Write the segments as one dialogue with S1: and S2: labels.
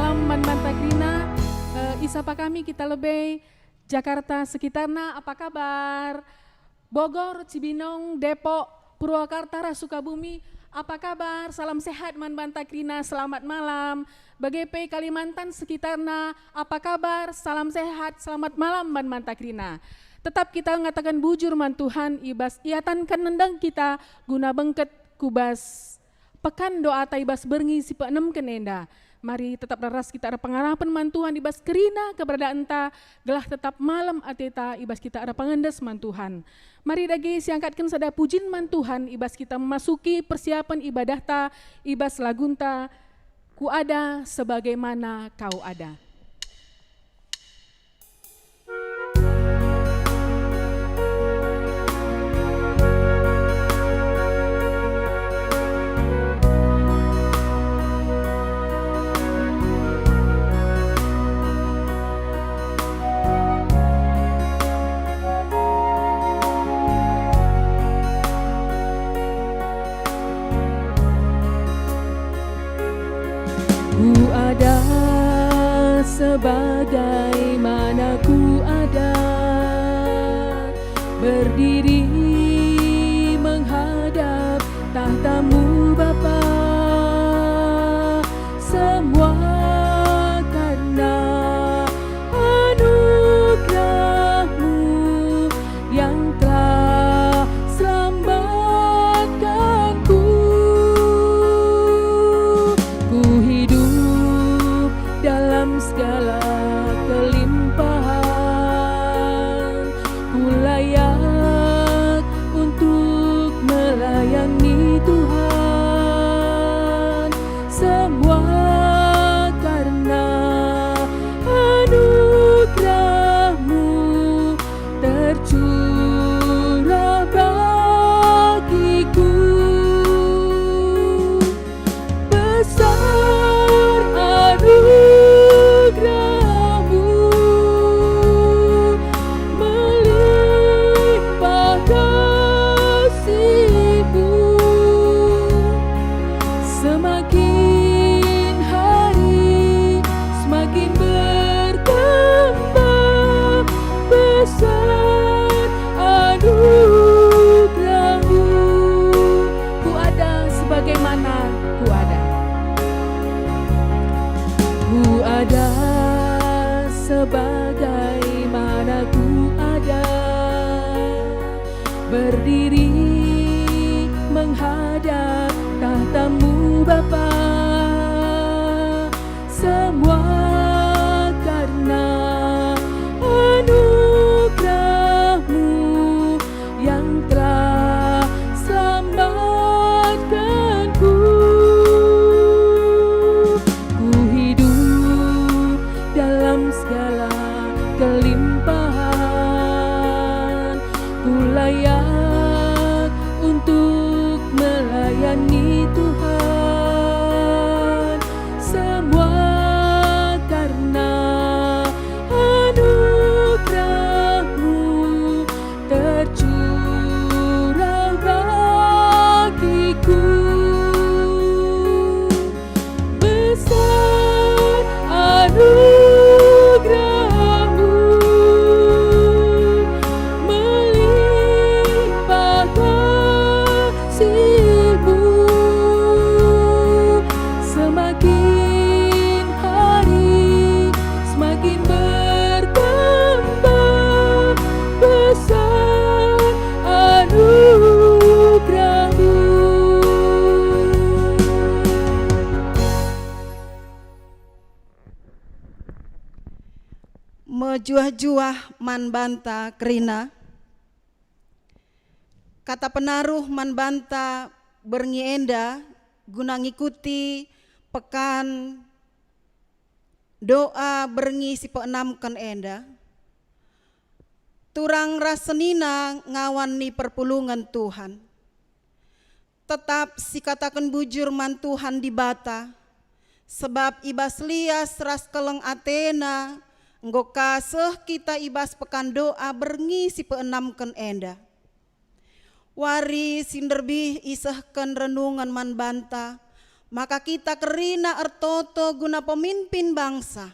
S1: malam man banta krina. Isapa kami kita lebih Jakarta sekitarnya apa kabar? Bogor, Cibinong, Depok, Purwakarta, Sukabumi, apa kabar? Salam sehat man banta krina, selamat malam. BGP Kalimantan sekitarnya, apa kabar? Salam sehat, selamat malam man banta krina. Tetap kita mengatakan bujur man Tuhan, ibas iatan kan nendang kita guna bengket kubas. Pekan doa taibas berngi si peenem kenenda. Mari tetap laras kita ada pengharapan man Tuhan ibas kerina keberadaan ta, gelah tetap malam ateta ibas kita ada pengendes man Tuhan. Mari dagi siangkatkan sada pujin man Tuhan ibas kita memasuki persiapan ibadah ta, ibas lagunta, ku ada sebagaimana kau ada.
S2: Ku ada sebagaimana ku ada, berdiri menghadap tahtamu Bapa. Semua karena anugerah-Mu yang telah selamatkanku. Ku hidup dalam segala kelimpahan, ku layak untuk melayani Tuhan. Semua karena anugerah-Mu tercurah bagiku. Besar anugerah-Mu, melimpah kasih-Mu. Semakin hari semakin bertambah besar anugerah-Mu. Ku ada sebagaimana ku ada. Ku ada sebagaimana ku ada, berdiri menghadap tahtamu Bapa. Semua karena anugerah-Mu yang telah selamatkanku. Ku hidup dalam segala kelimpahan, ku layak untuk melayani Tuhan. Semua karena anugerah-Mu tercurah bagiku. Besar anugerah-Mu, melimpah kasih-Mu. Semakin hari semakin bertambah besar anugerah-Mu.
S3: Mejuah-juah man banta krina, kata penaruh man banta berngienda guna ngikuti pekan doa berngi si peenam kan enda. Turang rasenina ngawan ni perpulungan Tuhan. Tetap si katakan bujur man Tuhan di bata, sebab ibas lias ras keleng Athena, nggo kaseh kita ibas pekan doa berngi si peenam kan enda. Wari sinderbih isahkan renungan man banta, maka kita kerina ertoto guna pemimpin bangsa.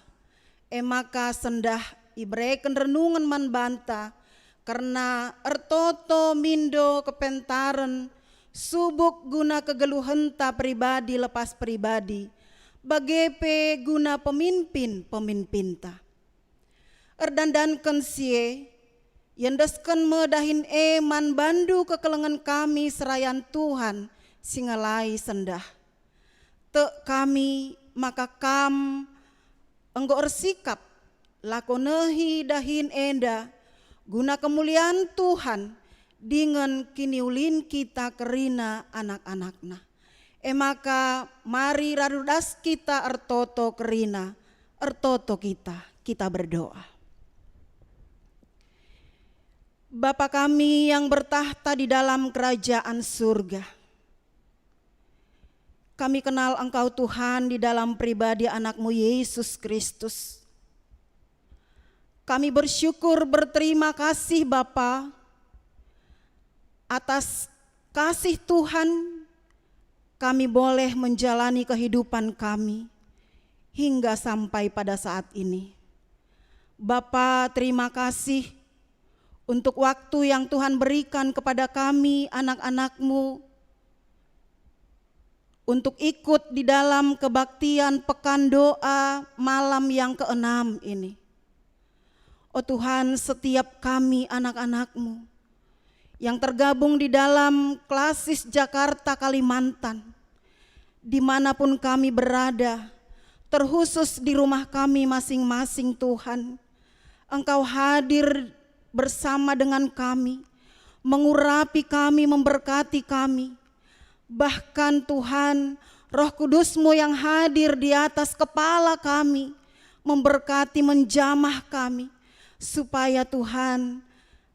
S3: Maka sendah ibreken renungan man banta, karena ertoto mindo kepentaren subuk guna kegeluhenta pribadi lepas pribadi, bagepe guna pemimpinta. Erdandanken sie, yendesken medahin man bandu kekelengan kami serayan Tuhan singalai sendah. Te kami maka kam enggo ersikap lakonehi dahin enda guna kemuliaan Tuhan dengan kiniulin kita kerina anak-anakna. Maka mari rarudas kita ertoto kerina, ertoto kita berdoa. Bapa kami yang bertahta di dalam kerajaan surga, kami kenal Engkau Tuhan di dalam pribadi anak-Mu Yesus Kristus. Kami bersyukur berterima kasih Bapa atas kasih Tuhan, kami boleh menjalani kehidupan kami hingga sampai pada saat ini. Bapa, terima kasih untuk waktu yang Tuhan berikan kepada kami anak-anak-Mu untuk ikut di dalam kebaktian pekan doa malam yang ke-6 ini. Oh Tuhan, setiap kami anak-anak-Mu yang tergabung di dalam Klasis Jakarta Kalimantan, dimanapun kami berada, terkhusus di rumah kami masing-masing Tuhan, Engkau hadir bersama dengan kami, mengurapi kami, memberkati kami. Bahkan Tuhan, Roh Kudus-Mu yang hadir di atas kepala kami, memberkati, menjamah kami, supaya Tuhan,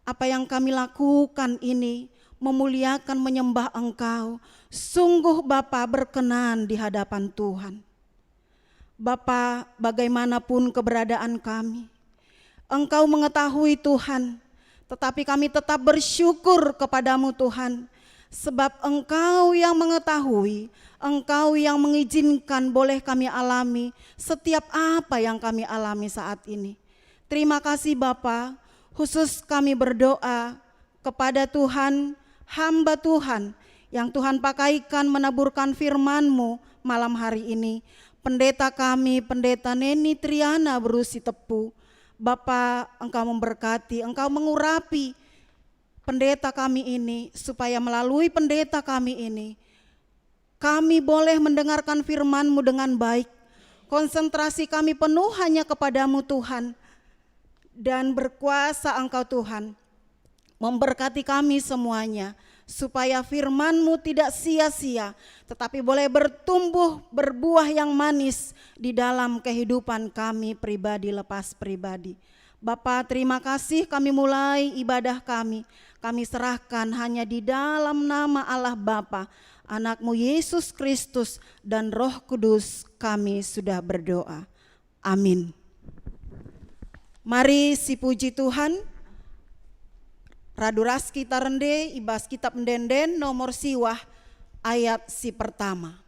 S3: apa yang kami lakukan ini memuliakan, menyembah Engkau. Sungguh Bapa berkenan di hadapan Tuhan. Bapa, bagaimanapun keberadaan kami, Engkau mengetahui Tuhan, tetapi kami tetap bersyukur kepadamu Tuhan, sebab Engkau yang mengetahui, Engkau yang mengizinkan boleh kami alami setiap apa yang kami alami saat ini. Terima kasih Bapa, khusus kami berdoa kepada Tuhan, hamba Tuhan yang Tuhan pakaikan menaburkan firman-Mu malam hari ini. Pendeta kami, Pendeta Neni Triana Berusi Tepu, Bapa, Engkau memberkati, Engkau mengurapi pendeta kami ini, supaya melalui pendeta kami ini, kami boleh mendengarkan firman-Mu dengan baik. Konsentrasi kami penuh hanya kepadamu Tuhan, dan berkuasa Engkau Tuhan, memberkati kami semuanya, supaya firman-Mu tidak sia-sia, tetapi boleh bertumbuh, berbuah yang manis di dalam kehidupan kami pribadi lepas pribadi. Bapa, terima kasih, kami mulai ibadah kami serahkan hanya di dalam nama Allah Bapa, Anak-Mu Yesus Kristus dan Roh Kudus kami sudah berdoa. Amin. Mari si puji Tuhan, raduras kita rende ibas kitab mendenden nomor siwah ayat si pertama.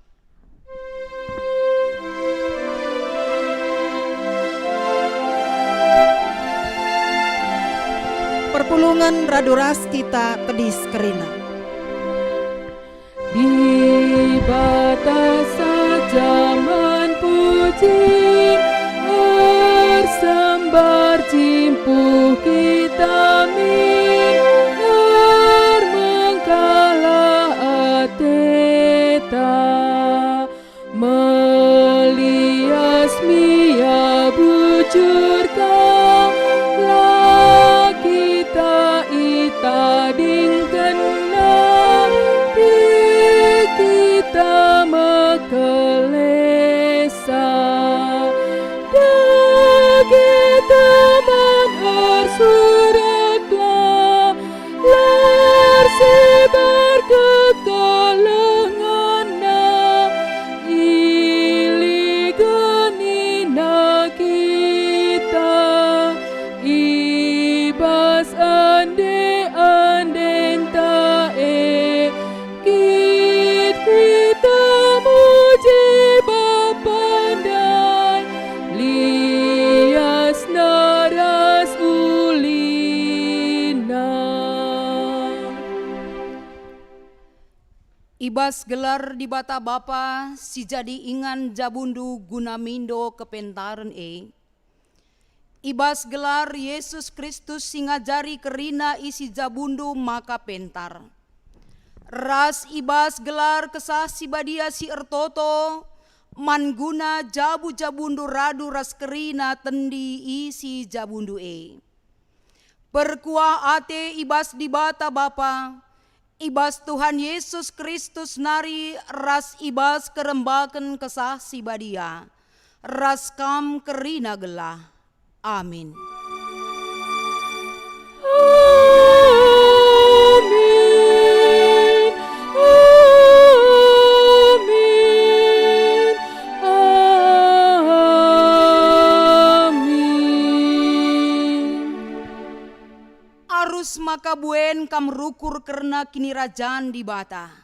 S3: Perpulungan raduras kita tedis kerina.
S2: Di batas zaman puji bersembar cimpuh kita mengkalah ateta melias mia bujurkan lah kita itading kena di kita mekelesa teman arsuratlah larsebar kekalengana iliganina kita
S4: Ibas gelar di bata Bapa si jadi ingan jabundu guna mindo kepentaren Ibas gelar Yesus Kristus singajari kerina isi jabundu maka pentar. Ras ibas gelar kesah si badia si ertoto manguna jabu jabundu radu ras kerina tendi isi jabundu Perkuah ate ibas di bata Bapa, ibas Tuhan Yesus Kristus nari ras ibas kerembaken kesah si badia, ras kam kerina gelah. Amin. Arus maka buen kam rukur karena kini rajaan di bata.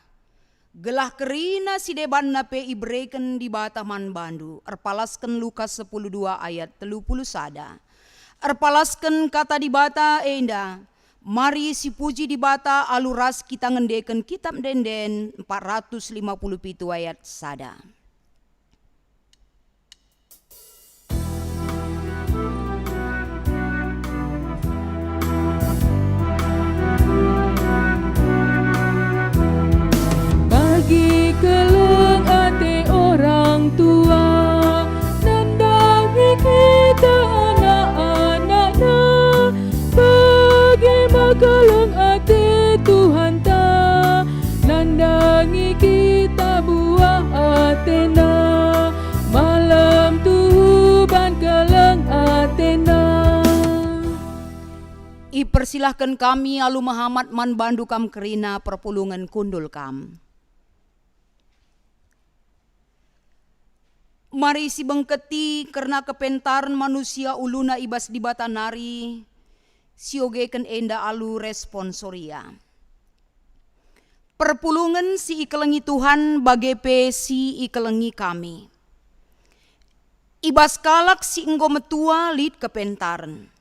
S4: Gelah kerina si deban nape ibreken di bata man bandu. Erpalaskan Lukas 10:2 ayat 31. Erpalaskan kata di bata enda. Mari si puji di bata aluras kita ngendeken kitab denden 457 ayat sada.
S2: Bagi keleng ate orang tua, nandangi kita anak-anaknya. Bagi makeleng ate Tuhan ta, nandangi kita buah atena. Malam Tuhan keleng atena.
S4: Ipersilahkan kami alu Muhammad man bandu kam kerina perpulungan kundul kam. Mari si bengketi karena kepentaran manusia uluna ibas di bata nari, si ogeken enda alu responsoria. Perpulungan si ikelengi Tuhan bagepe si ikelengi kami. Ibas kalak si enggo metua lid kepentaran.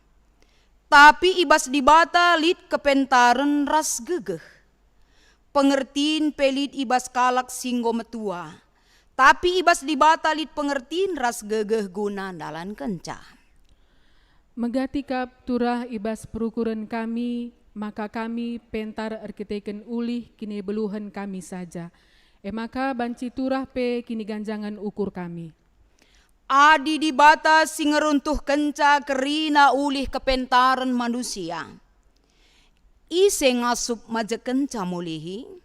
S4: Tapi ibas di bata lid kepentaran ras gegeh. Pengertiin pelit ibas kalak si enggo metua. Tapi ibas di bata lid pengertiin ras gegeh guna dalan kenca.
S1: Megati kap turah ibas perukuran kami, maka kami pentar arkiteken ulih kini beluhan kami saja. Maka banci turah pe kini ganjangan ukur kami.
S4: Adi di bata si ngeruntuh kenca kerina ulih kepentaran manusia. Ise ngasup maja kenca mulihi.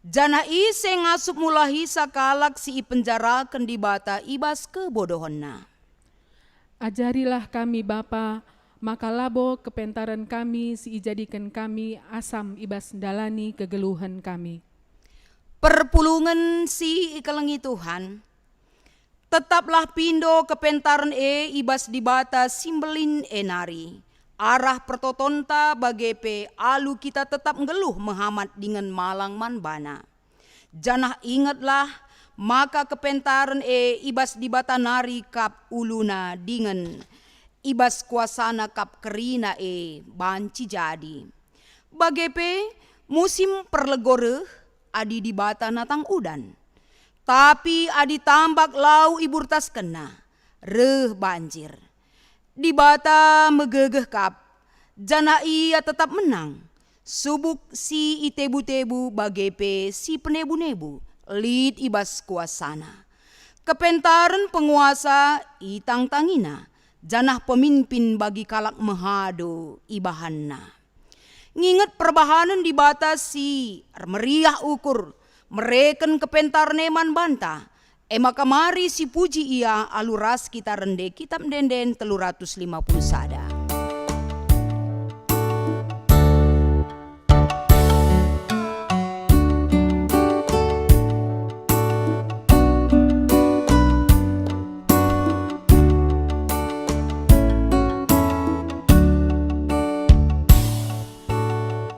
S4: Jana ise ngasup mulahi sakalak si ipenjarakan di bata ibas kebodohonna.
S1: Ajarilah kami Bapa, maka labo kepentaran kami si ijadikan kami asam ibas dalani kegeluhan kami.
S4: Perpulungan si ikelengi Tuhan, tetaplah pindo kepentaran ibas di bata simbelin enari. Arah pertotonta bagepe alu kita tetap ngeluh Muhammad dengan malang manbana. Janah ingatlah maka kepentaran ibas di bata nari kap uluna dengan ibas kuasana kap kerina banci jadi. Bagepe musim perlegore adi di bata natang udan. Tapi adi tambak lau iburtas kena reh banjir. Di bata megegeh kap, jana ia tetap menang. Subuk si itebu-tebu bagepe si penebu-nebu, lid ibas kuasana. Kepentaran penguasa itang tangina, janah pemimpin bagi kalak mehado ibahanna. Nginget perbahanan di bata si meriah ukur, mereken kepentaran eman banta. Maka mari si puji ia aluras kita rende kitab denden 350 sada.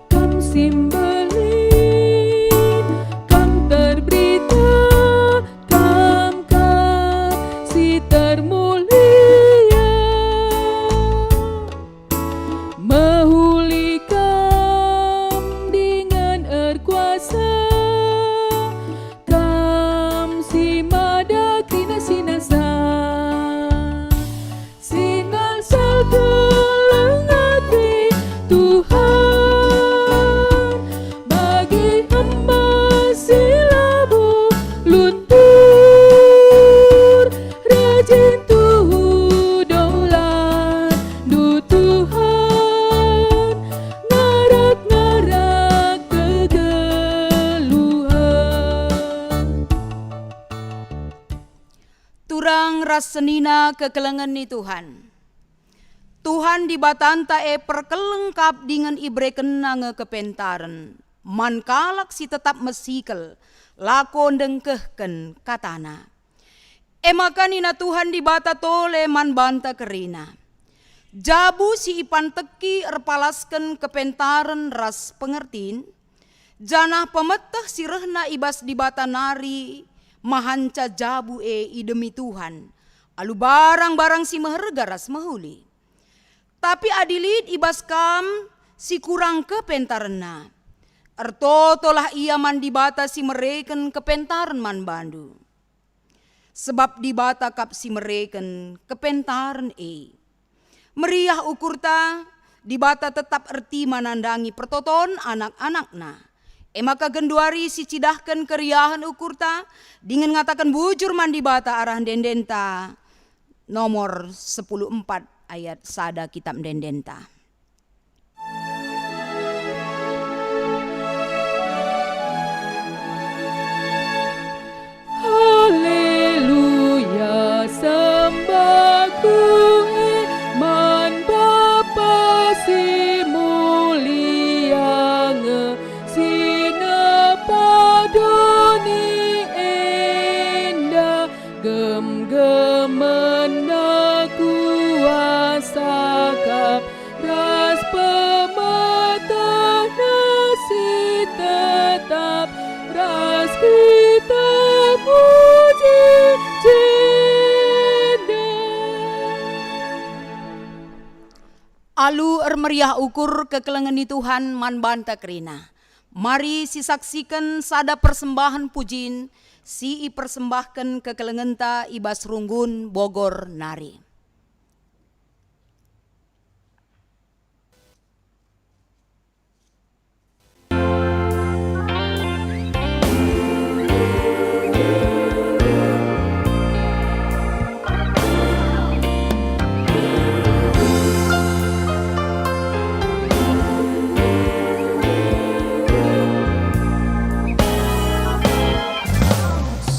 S2: Kam simbelin, kam terberita, si termulia.
S4: senina kekelengan ni Tuhan. Tuhan di batanta perkelengkap dengan ibre kenange kepentaren. Man kalak si tetap mesikel, lakon dengkehken katana. Makanina Tuhan di bata tole man banta kerina. Jabu si ipan teki erpalasken kepentaren ras pengertin. Janah pemeteh si rehna ibas di bata nari, mahanca jabu idemi Tuhan. Alu barang-barang si meherga ras mahuli. Tapi adilid ibas kam si kurang kepentarena. Ertotolah ia man dibata si mereken kepentaren man bandu. Sebab dibata kap si mereken kepentaren meriah ukurta dibata tetap erti manandangi pertoton anak-anakna. Maka genduari si cidahkan keriahan ukurta dengan ngatakan bujur man dibata arah dendenta nomor 14 ayat sada kitab dendenta.
S2: Haleluya sembahku man Bapa si mulia sina padoni enda gem-gemen kuasa kap ras pematah nasi tetap ras kita puji jenda.
S4: Alu meriah ukur kekelengan ni Tuhan man banta kerina. Mari sisaksikan sada persembahan pujin si persembahkan kekelengenta ibas runggun Bogor nari.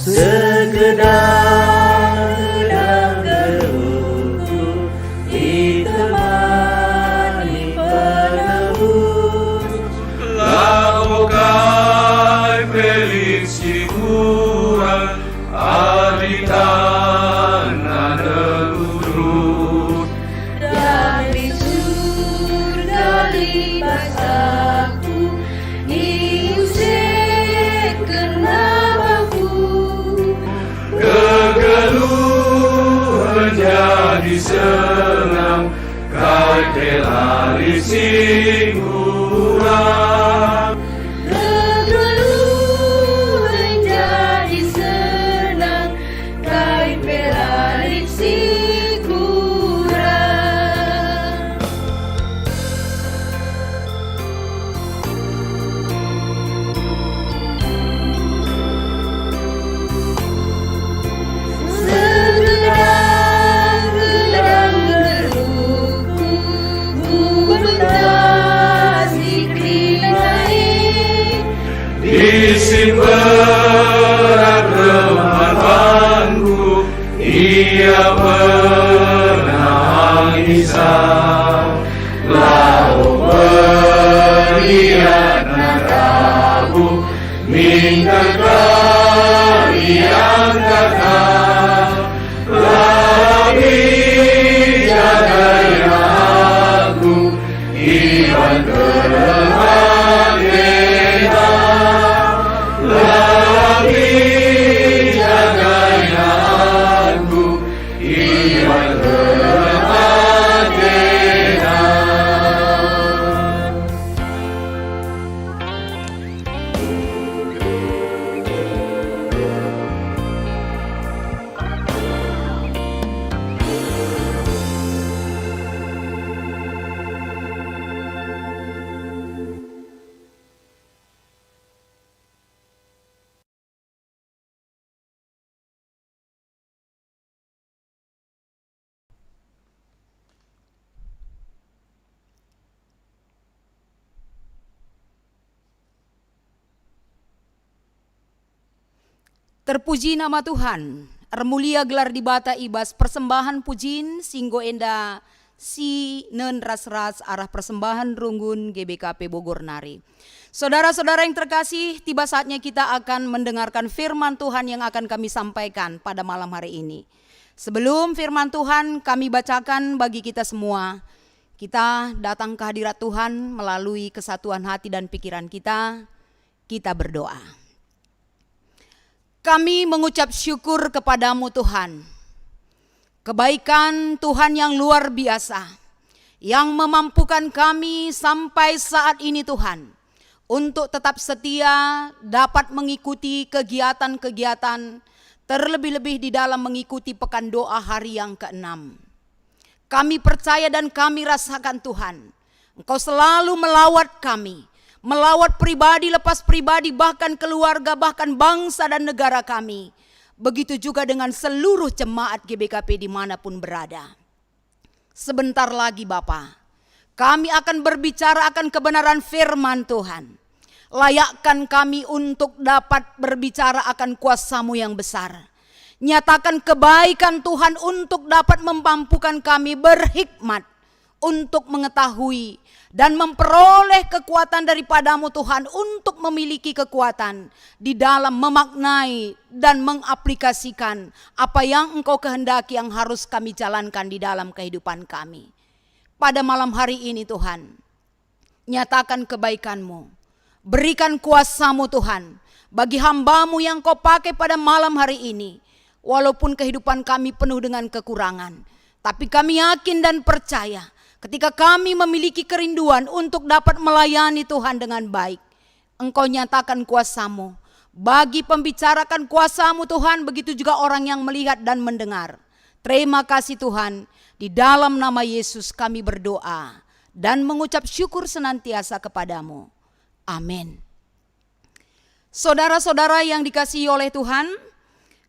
S5: Sekedar gerutu ditemani penebus.
S6: Lakokai peliksi kurang adikan ada urut.
S5: Dari surga lipas aku diusir kenamaku.
S6: Kegeluh menjadi senang, kai telali singurang.
S5: Kegeluh menjadi senang, kai pelalik si kurang. Segedang geruku, ku bentas di keringai.
S6: Isin berat rematanku, ia pernah isang. Lalu beriak narabu, minta kalian kata. Lagi jagai aku, iwan kelemahan kita. Lagi jagai aku, iwan kelemahan kita.
S4: Terpuji nama Tuhan, Armulia gelar di bata ibas persembahan pujin singgo enda si nen ras-ras arah persembahan runggun GBKP Bogor Nari. Saudara-saudara yang terkasih, tiba saatnya kita akan mendengarkan firman Tuhan yang akan kami sampaikan pada malam hari ini. Sebelum firman Tuhan kami bacakan bagi kita semua, kita datang ke hadirat Tuhan melalui kesatuan hati dan pikiran kita berdoa. Kami mengucap syukur kepadamu Tuhan. Kebaikan Tuhan yang luar biasa, yang memampukan kami sampai saat ini Tuhan, untuk tetap setia dapat mengikuti kegiatan-kegiatan, terlebih-lebih di dalam mengikuti pekan doa hari yang ke-6. Kami percaya dan kami rasakan Tuhan, Engkau selalu melawat kami, melawat pribadi lepas pribadi, bahkan keluarga, bahkan bangsa dan negara kami. Begitu juga dengan seluruh jemaat GBKP dimanapun berada. Sebentar lagi Bapa, kami akan berbicara akan kebenaran firman Tuhan. Layakkan kami untuk dapat berbicara akan kuasa-Mu yang besar. Nyatakan kebaikan Tuhan untuk dapat memampukan kami berhikmat untuk mengetahui dan memperoleh kekuatan daripadamu Tuhan, untuk memiliki kekuatan di dalam memaknai dan mengaplikasikan apa yang Engkau kehendaki yang harus kami jalankan di dalam kehidupan kami. Pada malam hari ini Tuhan, nyatakan kebaikan-Mu, berikan kuasa-Mu Tuhan bagi hamba-Mu yang Kau pakai pada malam hari ini. Walaupun kehidupan kami penuh dengan kekurangan, tapi kami yakin dan percaya ketika kami memiliki kerinduan untuk dapat melayani Tuhan dengan baik, Engkau nyatakan kuasa-Mu bagi pembicarakan kuasa-Mu Tuhan, begitu juga orang yang melihat dan mendengar. Terima kasih Tuhan, di dalam nama Yesus kami berdoa dan mengucap syukur senantiasa kepadamu. Amin. Saudara-saudara yang dikasihi oleh Tuhan,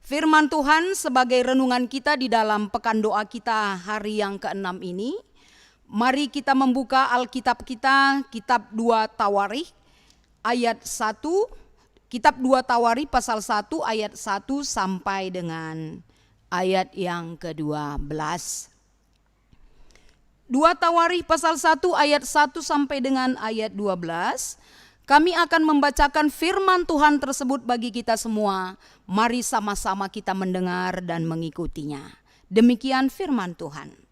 S4: firman Tuhan sebagai renungan kita di dalam pekan doa kita hari yang ke-6 ini. Mari kita membuka Alkitab kita, kitab 2 Tawarikh ayat 1, kitab 2 Tawarikh pasal 1 ayat 1 sampai dengan ayat yang ke-12. 2 Tawarikh pasal 1 ayat 1 sampai dengan ayat 12. Kami akan membacakan firman Tuhan tersebut bagi kita semua. Mari sama-sama kita mendengar dan mengikutinya. Demikian firman Tuhan.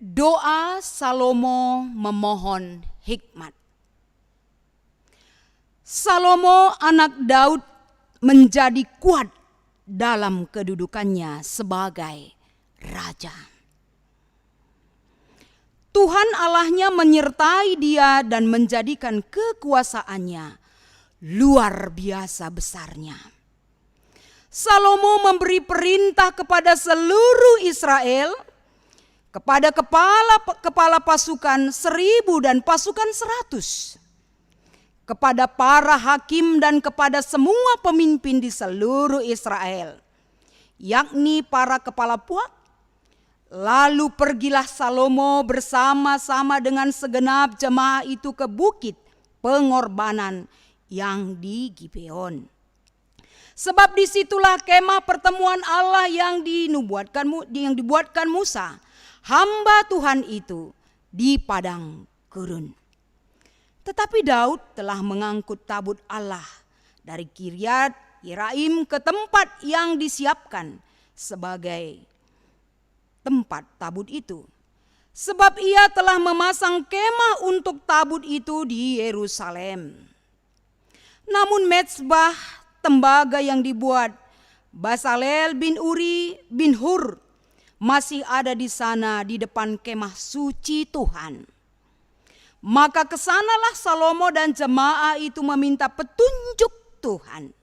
S4: Doa Salomo memohon hikmat. Salomo anak Daud menjadi kuat dalam kedudukannya sebagai raja. Tuhan Allahnya menyertai dia dan menjadikan kekuasaannya luar biasa besarnya. Salomo memberi perintah kepada seluruh Israel, kepada kepala pasukan 1000 dan pasukan 100, kepada para hakim dan kepada semua pemimpin di seluruh Israel, yakni para kepala puak. Lalu pergilah Salomo bersama-sama dengan segenap jemaah itu ke bukit pengorbanan yang di Gibeon. Sebab disitulah kemah pertemuan Allah yang dibuatkan Musa, hamba Tuhan itu, di padang gurun. Tetapi Daud telah mengangkut tabut Allah dari Kiryat Yearim ke tempat yang disiapkan sebagai tempat tabut itu. Sebab ia telah memasang kemah untuk tabut itu di Yerusalem. Namun mezbah tembaga yang dibuat Basalel bin Uri bin Hur masih ada di sana di depan kemah suci Tuhan. Maka kesanalah Salomo dan jemaah itu meminta petunjuk Tuhan.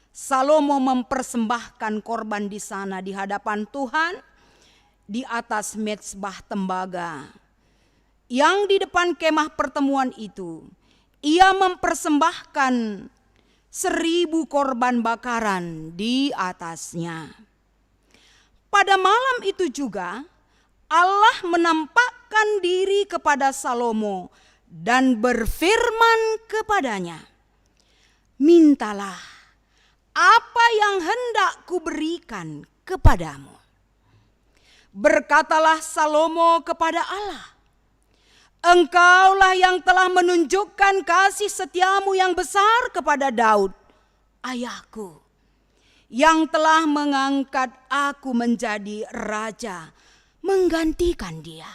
S4: Salomo mempersembahkan korban di sana di hadapan Tuhan di atas mezbah tembaga. Yang di depan kemah pertemuan itu, ia mempersembahkan 1000 korban bakaran di atasnya. Pada malam itu juga Allah menampakkan diri kepada Salomo dan berfirman kepadanya, "Mintalah apa yang hendak kuberikan kepadamu. Berkatalah Salomo kepada Allah, Engkaulah yang telah menunjukkan kasih setiamu yang besar kepada Daud, ayahku, yang telah mengangkat aku menjadi raja, menggantikan dia.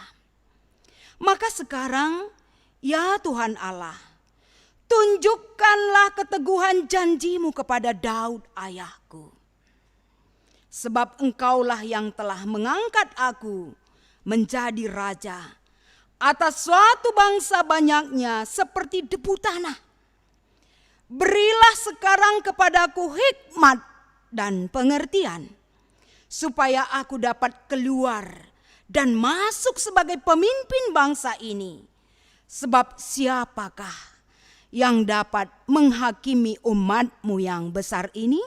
S4: Maka sekarang, ya Tuhan Allah, tunjukkanlah keteguhan janjimu kepada Daud ayahku. Sebab engkaulah yang telah mengangkat aku menjadi raja atas suatu bangsa banyaknya seperti debu tanah. Berilah sekarang kepadaku hikmat dan pengertian, supaya aku dapat keluar dan masuk sebagai pemimpin bangsa ini. Sebab siapakah yang dapat menghakimi umatmu yang besar ini?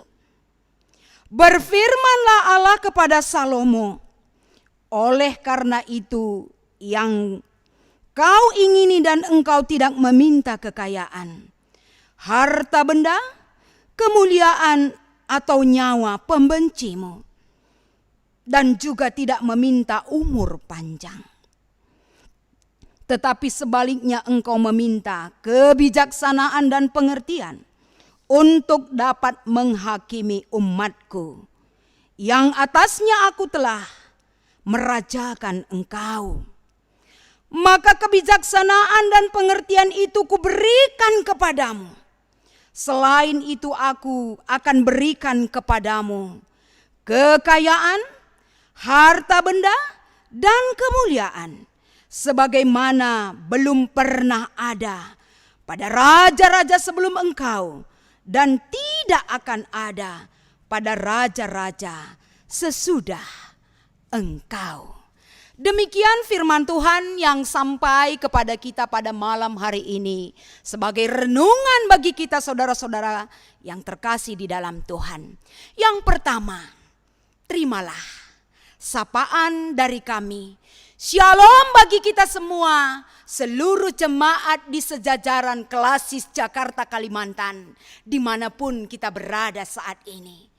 S4: Berfirmanlah Allah kepada Salomo, oleh karena itu yang kau ingini dan engkau tidak meminta kekayaan, harta benda, kemuliaan atau nyawa pembencimu, dan juga tidak meminta umur panjang. Tetapi sebaliknya engkau meminta kebijaksanaan dan pengertian untuk dapat menghakimi umatku, yang atasnya aku telah merajakan engkau. Maka kebijaksanaan dan pengertian itu kuberikan kepadamu. Selain itu aku akan berikan kepadamu kekayaan, harta benda, dan kemuliaan, sebagaimana belum pernah ada pada raja-raja sebelum engkau, dan tidak akan ada pada raja-raja sesudah engkau. Demikian firman Tuhan yang sampai kepada kita pada malam hari ini sebagai renungan bagi kita saudara-saudara yang terkasih di dalam Tuhan. Yang pertama, terimalah sapaan dari kami. Shalom bagi kita semua, seluruh jemaat di sejajaran Klasis Jakarta Kalimantan, dimanapun kita berada saat ini.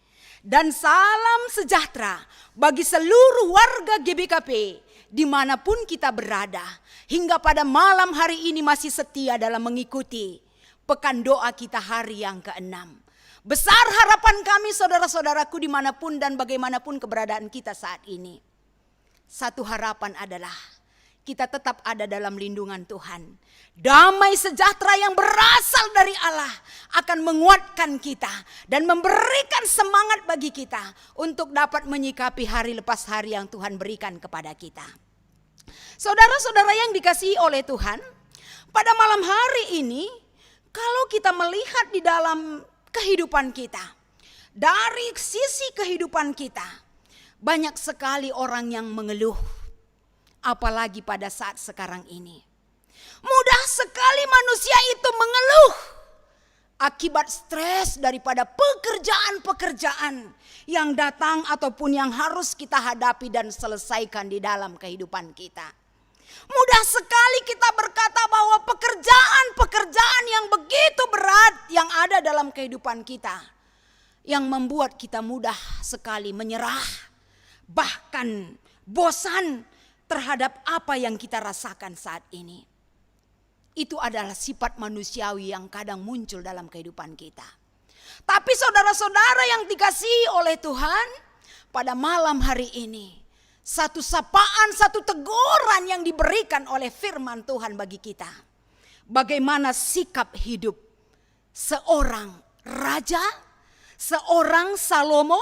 S4: Dan salam sejahtera bagi seluruh warga GBKP, dimanapun kita berada, hingga pada malam hari ini masih setia dalam mengikuti pekan doa kita hari yang ke-6. Besar harapan kami saudara-saudaraku dimanapun dan bagaimanapun keberadaan kita saat ini. Satu harapan adalah kita tetap ada dalam lindungan Tuhan. Damai sejahtera yang berasal dari Allah akan menguatkan kita dan memberikan semangat bagi kita untuk dapat menyikapi hari lepas hari yang Tuhan berikan kepada kita. Saudara-saudara yang dikasihi oleh Tuhan, pada malam hari ini kalau kita melihat di dalam kehidupan kita, dari sisi kehidupan kita, banyak sekali orang yang mengeluh, apalagi pada saat sekarang ini. Mudah sekali manusia itu mengeluh akibat stres daripada pekerjaan-pekerjaan yang datang ataupun yang harus kita hadapi dan selesaikan di dalam kehidupan kita. Mudah sekali kita berkata bahwa pekerjaan-pekerjaan yang begitu berat yang ada dalam kehidupan kita, yang membuat kita mudah sekali menyerah, bahkan bosan terhadap apa yang kita rasakan saat ini. Itu adalah sifat manusiawi yang kadang muncul dalam kehidupan kita. Tapi saudara-saudara yang dikasihi oleh Tuhan, pada malam hari ini, satu sapaan, satu teguran yang diberikan oleh firman Tuhan bagi kita. Bagaimana sikap hidup seorang raja, seorang Salomo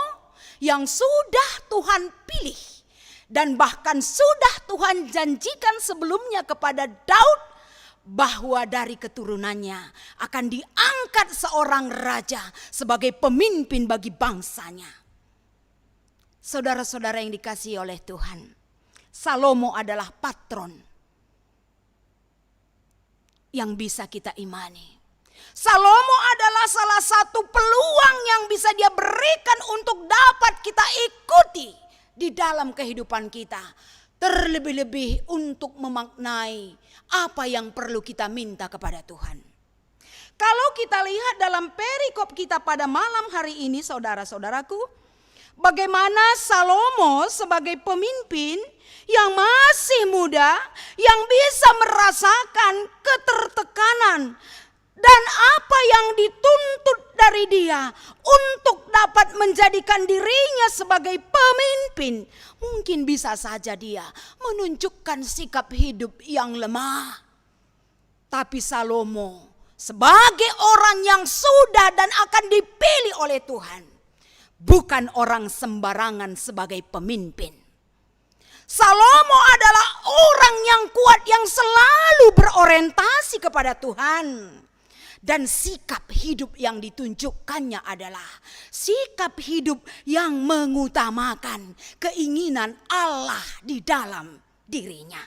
S4: yang sudah Tuhan pilih dan bahkan sudah Tuhan janjikan sebelumnya kepada Daud bahwa dari keturunannya akan diangkat seorang raja sebagai pemimpin bagi bangsanya. Saudara-saudara yang dikasihi oleh Tuhan, Salomo adalah patron yang bisa kita imani. Salomo adalah salah satu peluang yang bisa dia berikan untuk dapat kita ikuti di dalam kehidupan kita. Terlebih-lebih untuk memaknai apa yang perlu kita minta kepada Tuhan. Kalau kita lihat dalam perikop kita pada malam hari ini, saudara-saudaraku, bagaimana Salomo sebagai pemimpin yang masih muda, yang bisa merasakan ketertekanan dan apa yang dituntut dari dia untuk dapat menjadikan dirinya sebagai pemimpin. Mungkin bisa saja dia menunjukkan sikap hidup yang lemah. Tapi Salomo sebagai orang yang sudah dan akan dipilih oleh Tuhan, bukan orang sembarangan sebagai pemimpin. Salomo adalah orang yang kuat, yang selalu berorientasi kepada Tuhan. Dan sikap hidup yang ditunjukkannya adalah sikap hidup yang mengutamakan keinginan Allah di dalam dirinya.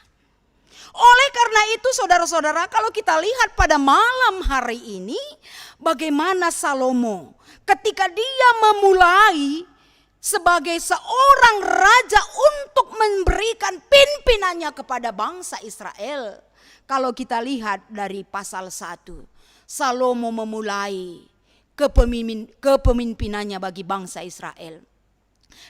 S4: Oleh karena itu saudara-saudara, kalau kita lihat pada malam hari ini, bagaimana Salomo ketika dia memulai sebagai seorang raja untuk memberikan pimpinannya kepada bangsa Israel. Kalau kita lihat dari pasal 1, Salomo memulai kepemimpinannya bagi bangsa Israel.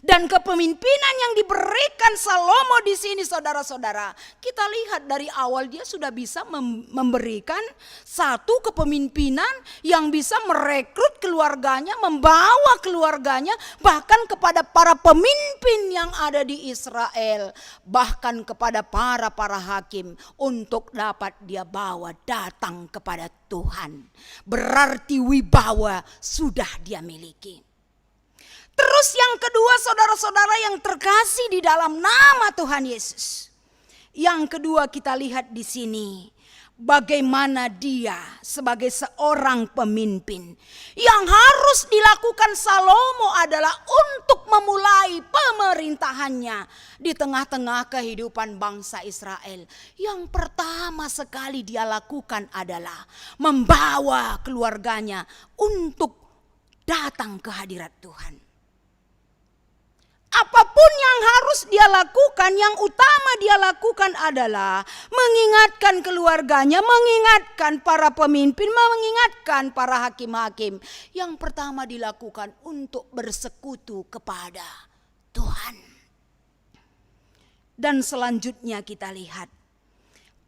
S4: Dan kepemimpinan yang diberikan Salomo di sini, saudara-saudara, kita lihat dari awal dia sudah bisa memberikan satu kepemimpinan yang bisa merekrut keluarganya, membawa keluarganya, bahkan kepada para pemimpin yang ada di Israel, bahkan kepada para hakim untuk dapat dia bawa datang kepada Tuhan. Berarti wibawa sudah dia miliki. Terus yang kedua, saudara-saudara yang terkasih di dalam nama Tuhan Yesus. Yang kedua kita lihat di sini, bagaimana dia sebagai seorang pemimpin yang harus dilakukan Salomo adalah untuk memulai pemerintahannya di tengah-tengah kehidupan bangsa Israel. Yang pertama sekali dia lakukan adalah membawa keluarganya untuk datang ke hadirat Tuhan. Apapun yang harus dia lakukan, yang utama dia lakukan adalah mengingatkan keluarganya, mengingatkan para pemimpin, mengingatkan para hakim-hakim. Yang pertama dilakukan untuk bersekutu kepada Tuhan. Dan selanjutnya kita lihat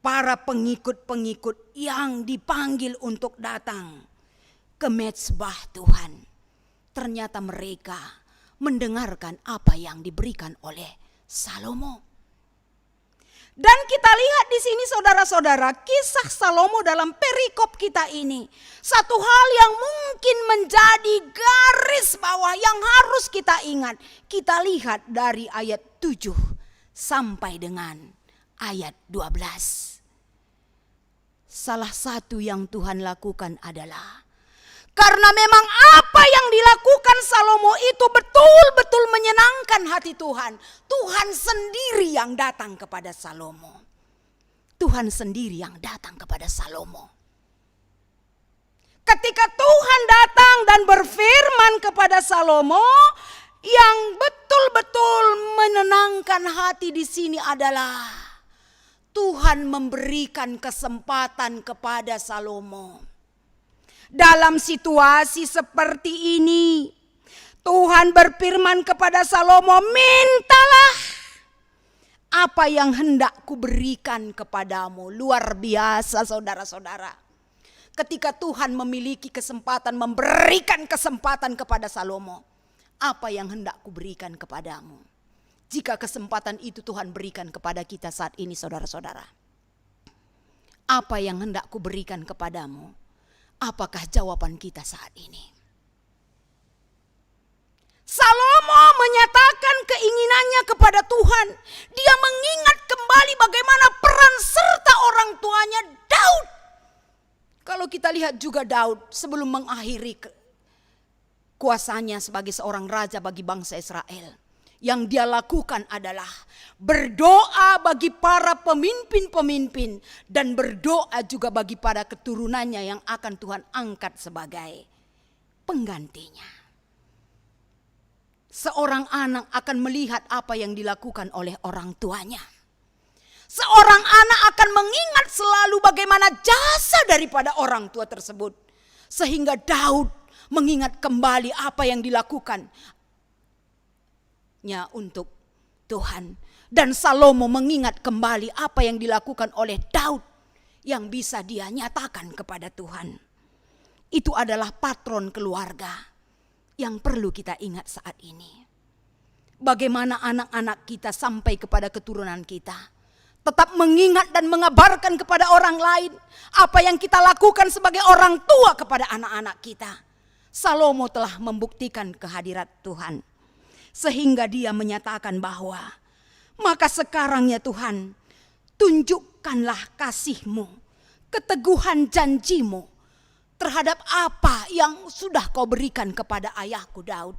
S4: para pengikut-pengikut yang dipanggil untuk datang ke mezbah Tuhan. Ternyata mereka mendengarkan apa yang diberikan oleh Salomo. Dan kita lihat di sini saudara-saudara, kisah Salomo dalam perikop kita ini. Satu hal yang mungkin menjadi garis bawah yang harus kita ingat. Kita lihat dari ayat 7 sampai dengan ayat 12. Salah satu yang Tuhan lakukan adalah, karena memang apa yang dilakukan Salomo itu betul-betul menyenangkan hati Tuhan. Tuhan sendiri yang datang kepada Salomo. Tuhan sendiri yang datang kepada Salomo. Ketika Tuhan datang dan berfirman kepada Salomo, yang betul-betul menenangkan hati di sini adalah Tuhan memberikan kesempatan kepada Salomo. Dalam situasi seperti ini, Tuhan berfirman kepada Salomo, mintalah apa yang hendak kuberikan kepadamu. Luar biasa saudara-saudara. Ketika Tuhan memiliki kesempatan, memberikan kesempatan kepada Salomo, apa yang hendak kuberikan kepadamu. Jika kesempatan itu Tuhan berikan kepada kita saat ini saudara-saudara, apa yang hendak kuberikan kepadamu? Apakah jawaban kita saat ini? Salomo menyatakan keinginannya kepada Tuhan. Dia mengingat kembali bagaimana peran serta orang tuanya Daud. Kalau kita lihat juga Daud sebelum mengakhiri kuasanya sebagai seorang raja bagi bangsa Israel, yang dia lakukan adalah berdoa bagi para pemimpin-pemimpin dan berdoa juga bagi para keturunannya yang akan Tuhan angkat sebagai penggantinya. Seorang anak akan melihat apa yang dilakukan oleh orang tuanya. Seorang anak akan mengingat selalu bagaimana jasa daripada orang tua tersebut. Sehingga Daud mengingat kembali apa yang dilakukannya untuk Tuhan. Dan Salomo mengingat kembali apa yang dilakukan oleh Daud yang bisa dia nyatakan kepada Tuhan. Itu adalah patron keluarga yang perlu kita ingat saat ini. Bagaimana anak-anak kita sampai kepada keturunan kita tetap mengingat dan mengabarkan kepada orang lain apa yang kita lakukan sebagai orang tua kepada anak-anak kita. Salomo telah membuktikan kehadirat Tuhan sehingga dia menyatakan bahwa maka sekarang ya Tuhan, tunjukkanlah kasih-Mu, keteguhan janji-Mu terhadap apa yang sudah Kau berikan kepada ayahku Daud.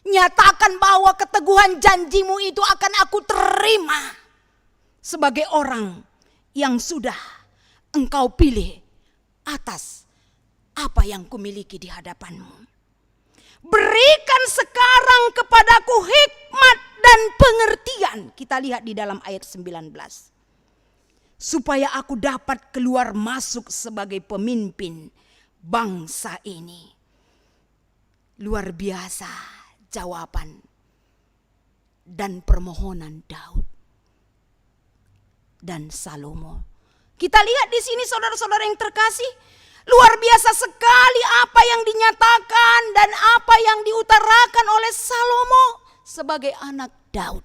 S4: Nyatakan bahwa keteguhan janji-Mu itu akan aku terima sebagai orang yang sudah Engkau pilih atas apa yang kumiliki di hadapan-Mu. Berikan sekarang kepadaku hikmat dan pengertian. Kita lihat di dalam ayat 19. Supaya aku dapat keluar masuk sebagai pemimpin bangsa ini. Luar biasa jawaban dan permohonan Daud dan Salomo. Kita lihat di sini saudara-saudara yang terkasih. Luar biasa sekali apa yang dinyatakan dan apa yang diutarakan oleh Salomo sebagai anak Daud.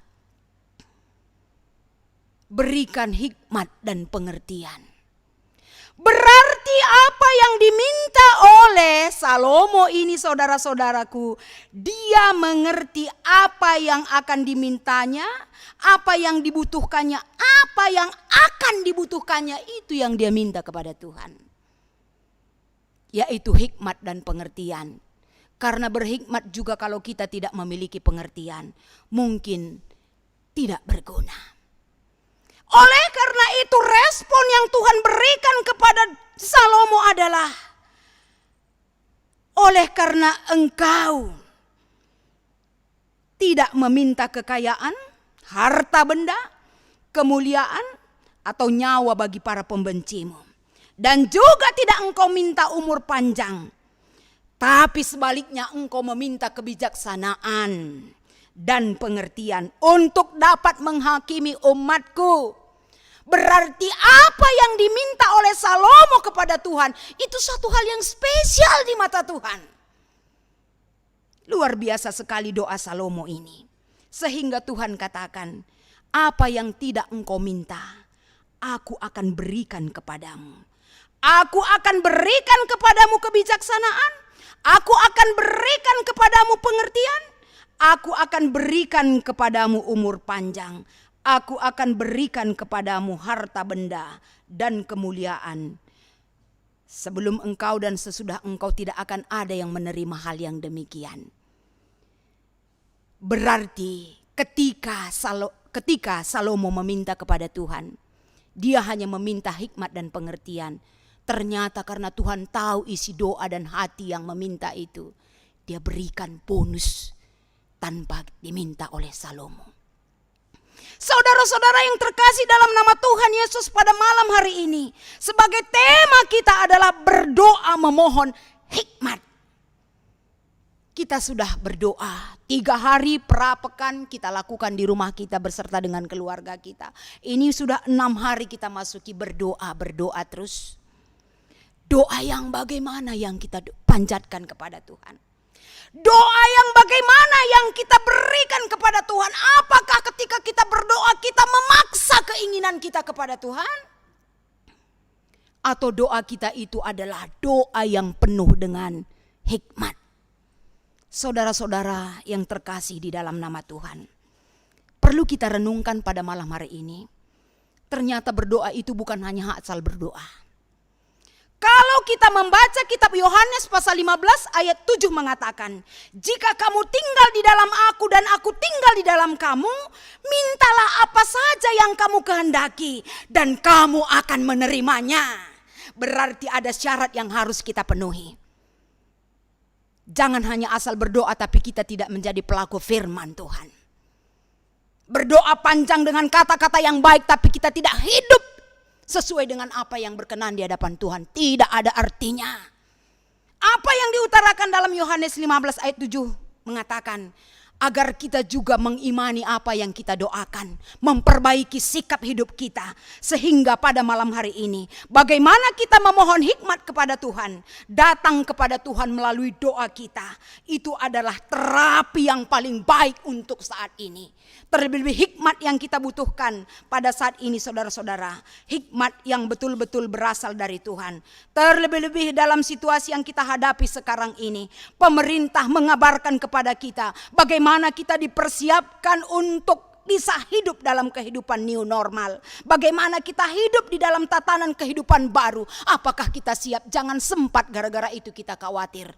S4: Berikan hikmat dan pengertian. Berarti apa yang diminta oleh Salomo ini saudara-saudaraku, dia mengerti apa yang akan dimintanya, apa yang dibutuhkannya, apa yang akan dibutuhkannya, itu yang dia minta kepada Tuhan. Yaitu hikmat dan pengertian. Karena berhikmat juga kalau kita tidak memiliki pengertian, mungkin tidak berguna. Oleh karena itu respon yang Tuhan berikan kepada Salomo adalah, oleh karena engkau tidak meminta kekayaan, harta benda, kemuliaan, atau nyawa bagi para pembencimu. Dan juga tidak engkau minta umur panjang, tapi sebaliknya engkau meminta kebijaksanaan dan pengertian untuk dapat menghakimi umatku. Berarti apa yang diminta oleh Salomo kepada Tuhan itu satu hal yang spesial di mata Tuhan. Luar biasa sekali doa Salomo ini. Sehingga Tuhan katakan, apa yang tidak engkau minta, aku akan berikan kepadamu. Aku akan berikan kepadamu kebijaksanaan. Aku akan berikan kepadamu pengertian. Aku akan berikan kepadamu umur panjang. Aku akan berikan kepadamu harta benda dan kemuliaan. Sebelum engkau dan sesudah engkau tidak akan ada yang menerima hal yang demikian. Berarti ketika Salomo meminta kepada Tuhan, dia hanya meminta hikmat dan pengertian. Ternyata karena Tuhan tahu isi doa dan hati yang meminta itu, dia berikan bonus tanpa diminta oleh Salomo. Saudara-saudara yang terkasih dalam nama Tuhan Yesus, pada malam hari ini, sebagai tema kita adalah berdoa memohon hikmat. Kita sudah berdoa 3 hari prapekan kita lakukan di rumah kita beserta dengan keluarga kita. Ini sudah 6 hari kita masuki berdoa terus. Doa yang bagaimana yang kita panjatkan kepada Tuhan? Doa yang bagaimana yang kita berikan kepada Tuhan? Apakah ketika kita berdoa kita memaksa keinginan kita kepada Tuhan? Atau doa kita itu adalah doa yang penuh dengan hikmat? Saudara-saudara yang terkasih di dalam nama Tuhan, perlu kita renungkan pada malam hari ini. Ternyata berdoa itu bukan hanya asal berdoa. Kalau kita membaca kitab Yohanes pasal 15 ayat 7 mengatakan, jika kamu tinggal di dalam aku dan aku tinggal di dalam kamu, mintalah apa saja yang kamu kehendaki dan kamu akan menerimanya. Berarti ada syarat yang harus kita penuhi. Jangan hanya asal berdoa tapi kita tidak menjadi pelaku firman Tuhan. Berdoa panjang dengan kata-kata yang baik tapi kita tidak hidup sesuai dengan apa yang berkenan di hadapan Tuhan, tidak ada artinya. apa yang diutarakan dalam Yohanes 15 ayat 7 mengatakan, agar kita juga mengimani apa yang kita doakan, memperbaiki sikap hidup kita, sehingga pada malam hari ini bagaimana kita memohon hikmat kepada Tuhan, datang kepada Tuhan melalui doa kita, itu adalah terapi yang paling baik untuk saat ini. Terlebih-lebih hikmat yang kita butuhkan pada saat ini, saudara-saudara, hikmat yang betul-betul berasal dari Tuhan. Terlebih-lebih dalam situasi yang kita hadapi sekarang ini, pemerintah mengabarkan kepada kita bagaimana kita dipersiapkan untuk bisa hidup dalam kehidupan new normal. Bagaimana kita hidup di dalam tatanan kehidupan baru. Apakah kita siap? Jangan sempat gara-gara itu kita khawatir.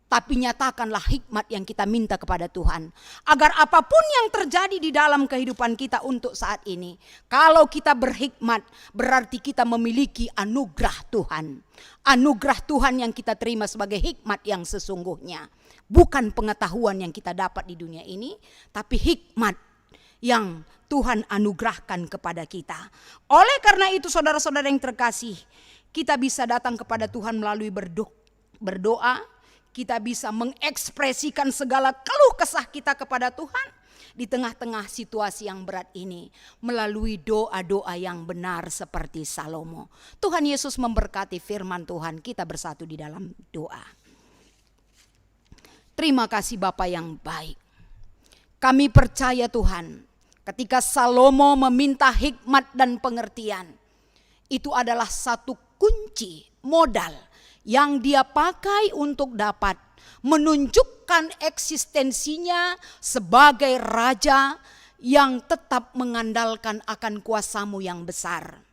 S4: Tapi nyatakanlah hikmat yang kita minta kepada Tuhan. Agar apapun yang terjadi di dalam kehidupan kita untuk saat ini, kalau kita berhikmat, berarti kita memiliki anugerah Tuhan. Anugerah Tuhan yang kita terima sebagai hikmat yang sesungguhnya. Bukan pengetahuan yang kita dapat di dunia ini, tapi hikmat yang Tuhan anugerahkan kepada kita. Oleh karena itu, saudara-saudara yang terkasih, kita bisa datang kepada Tuhan melalui berdoa. Kita bisa mengekspresikan segala keluh kesah kita kepada Tuhan di tengah-tengah situasi yang berat ini melalui doa-doa yang benar seperti Salomo. Tuhan Yesus memberkati firman Tuhan, kita bersatu di dalam doa. Terima kasih Bapa yang baik. Kami percaya Tuhan, ketika Salomo meminta hikmat dan pengertian, itu adalah satu kunci modal yang dia pakai untuk dapat menunjukkan eksistensinya sebagai raja yang tetap mengandalkan akan kuasa-Mu yang besar.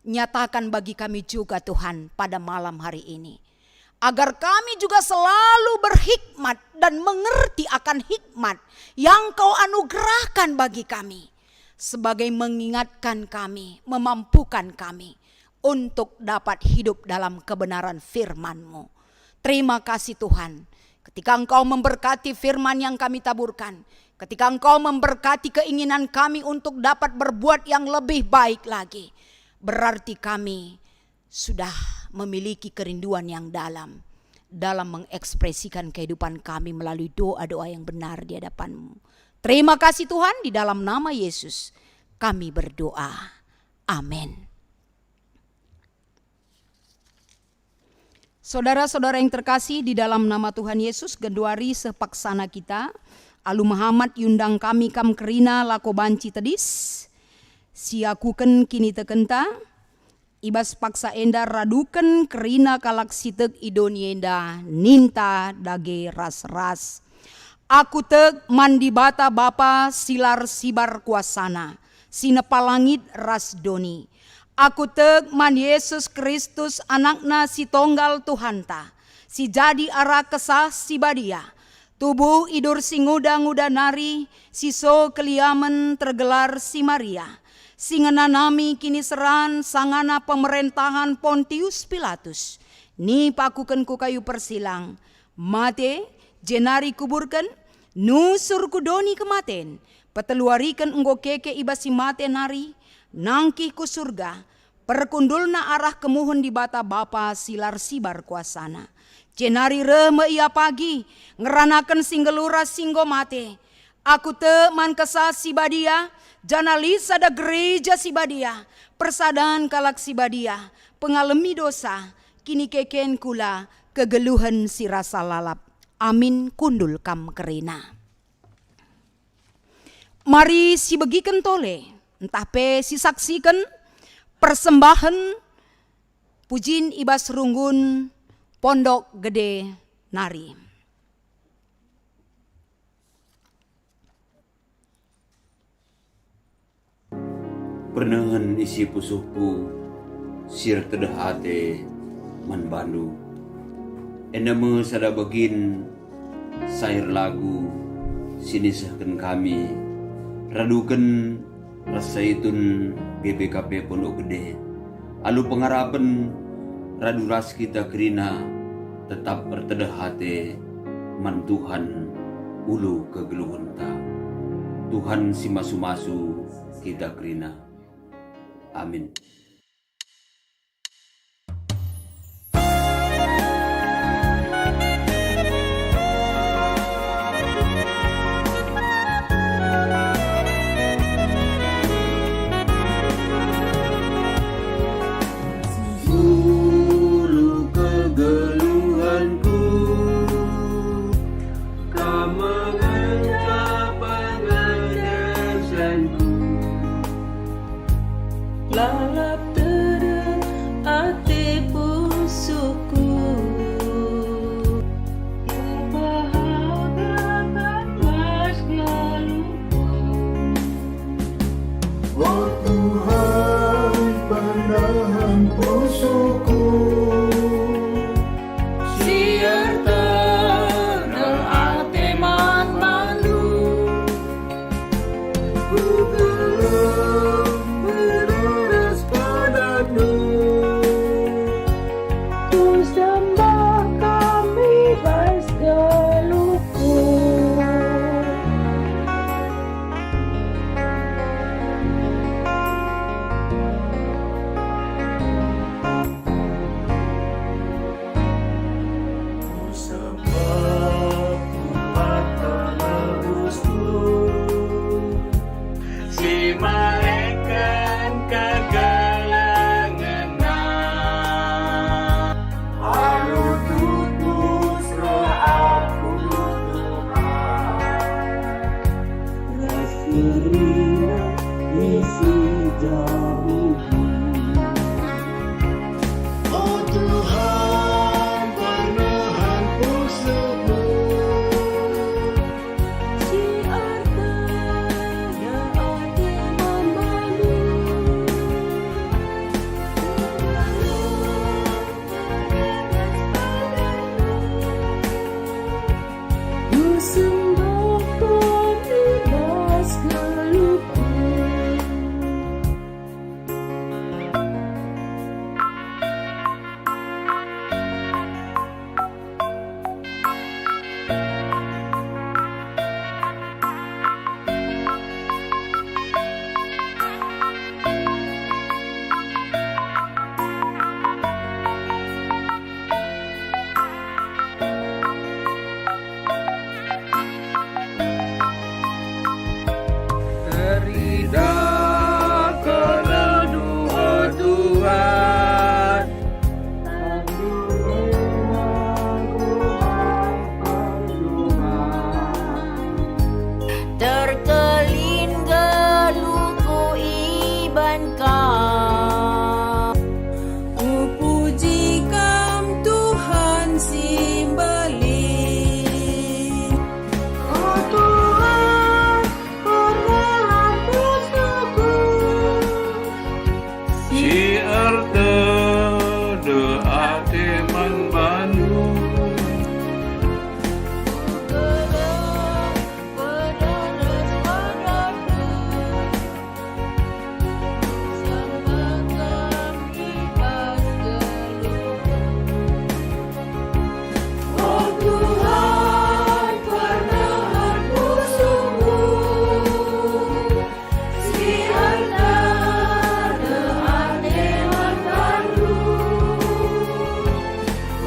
S4: Nyatakan bagi kami juga Tuhan pada malam hari ini, agar kami juga selalu berhikmat dan mengerti akan hikmat yang Kau anugerahkan bagi kami, sebagai mengingatkan kami, memampukan kami untuk dapat hidup dalam kebenaran firman-Mu. Terima kasih Tuhan, ketika Engkau memberkati firman yang kami taburkan, ketika Engkau memberkati keinginan kami untuk dapat berbuat yang lebih baik lagi, berarti kami sudah memiliki kerinduan yang dalam mengekspresikan kehidupan kami melalui doa-doa yang benar di hadapan-Mu. Terima kasih Tuhan, di dalam nama Yesus kami berdoa. Amin. Saudara-saudara yang terkasih, di dalam nama Tuhan Yesus, genduari sepaksana kita, alu Muhammad yundang kami kam kerina lako banci tedis, siakuken kini tekenta, ibas paksa enda raduken kerina kalak sitek idonienda, ninta dage ras-ras. Aku tek mandi bata bapa silar sibar kuasana, sinepalangit ras doni. Aku tek man Yesus Kristus anakna si tonggal Tuhanta, si jadi arah kesah si badia, tubuh idur si nguda-nguda nari, si so keliamen tergelar si Maria, si ngenanami kini seran sangana pemerintahan Pontius Pilatus, ni pakuken ku kayu persilang, mate jenari kuburken, nusur kudoni kematen, peteluariken enggo keke ibasi mate nari, nangki ku surga, perkundulna arah kemuhun di bata bapa silar sibar kuasana. Cenari reme ia pagi, ngeranakan singgelura singgo mate. Aku te man kesah si badia, janalisa da gereja si badia, persadaan kalak si badia, pengalami dosa, kini keken kula kegeluhan si rasa lalap. Amin kundul kam kerina. Mari si begiken tole, entah pe si saksikan persembahan pujin ibas runggun Pondok Gede Nari.
S6: Pernangan isi pusuhku sir tedah ate man bandu. Endama sada begin sair lagu sinisahkan kami radukan rasaitun GBKP Pondok Gede. Alu pengharapan radu ras kita kerina tetap bertedah hati man Tuhan ulu kegeluhanta. Tuhan si masu-masu kita kerina. Amin.
S7: tedehate man bandu.
S5: Oh Tuhan, pernahan musuhmu, siarlah dengan hewan baru.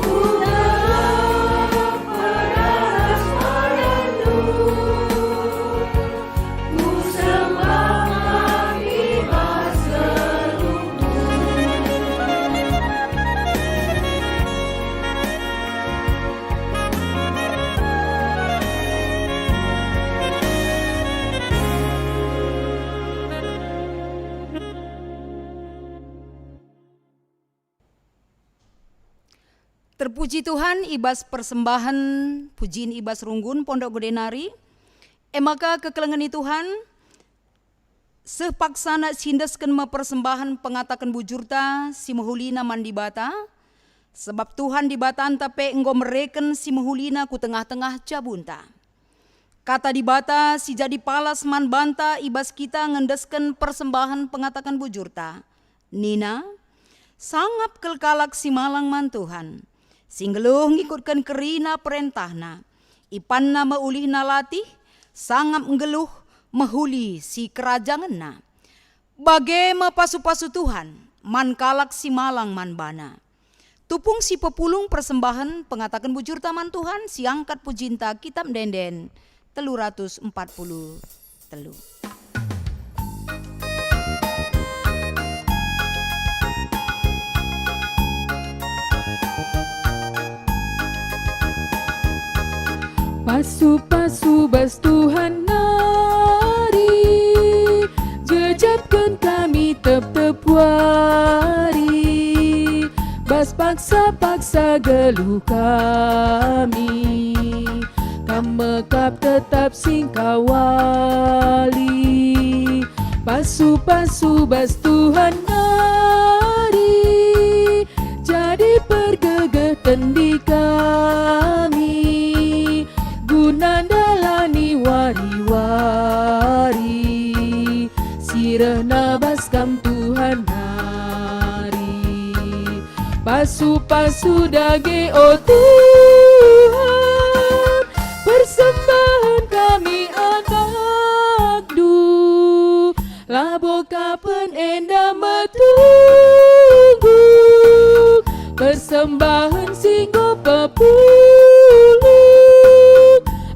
S5: Udah peras padamu, ku sembah ibas gelutu.
S4: Terpuji Tuhan, ibas persembahan pujiin ibas runggun Pondok Gede Nari. Emaka kekelengan Tuhan, sepaksana sindesken persembahan pengatakan bujurta si mahulina mandibata. Sebab Tuhan dibatan tapi enggo mereken si mahulina ku tengah-tengah cabunta. Kata dibata si jadi palas man banta ibas kita ngendesken persembahan pengatakan bujurta. Nina, sangap kelkalak si malang man Tuhan. Singgeluh ngikutkan kerina perintahna. Ipanna maulih nalatih, sangap nggeluh mahuli si kerajanganna. Bagema pasu-pasu Tuhan, man kalak si malang man bana. Tupung si pepulung persembahan pengatakan bujur taman Tuhan, si angkat pujinta kitab denden 343.
S2: Pasu-pasu bas Tuhan nari, jejapkan kami tep-tep wari. Bas paksa-paksa geluh kami, kamekap tetap singkawali. Pasu-pasu bas Tuhan nari, jadi pergegeh tendi kami. Gunandalani wari-wari, sirah nabaskam Tuhan hari. Pasu-pasu dage oh Tuhan, persembahan kami angkakdu. Labo kapan enda metunggu, persembahan singgo pepulung.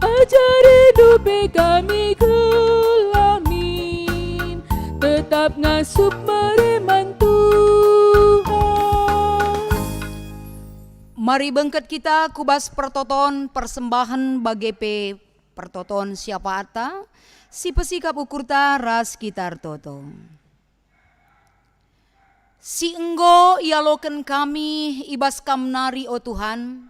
S2: Ajar hidup kami kelamin, tetap ngasup mereman Tuhan.
S4: Mari bengket kita kubas pertoton persembahan bagepe pertoton siapa ata si pesikap ukurta ras kitar toto. Si enggo ialoken kami ibas kamnari o Tuhan.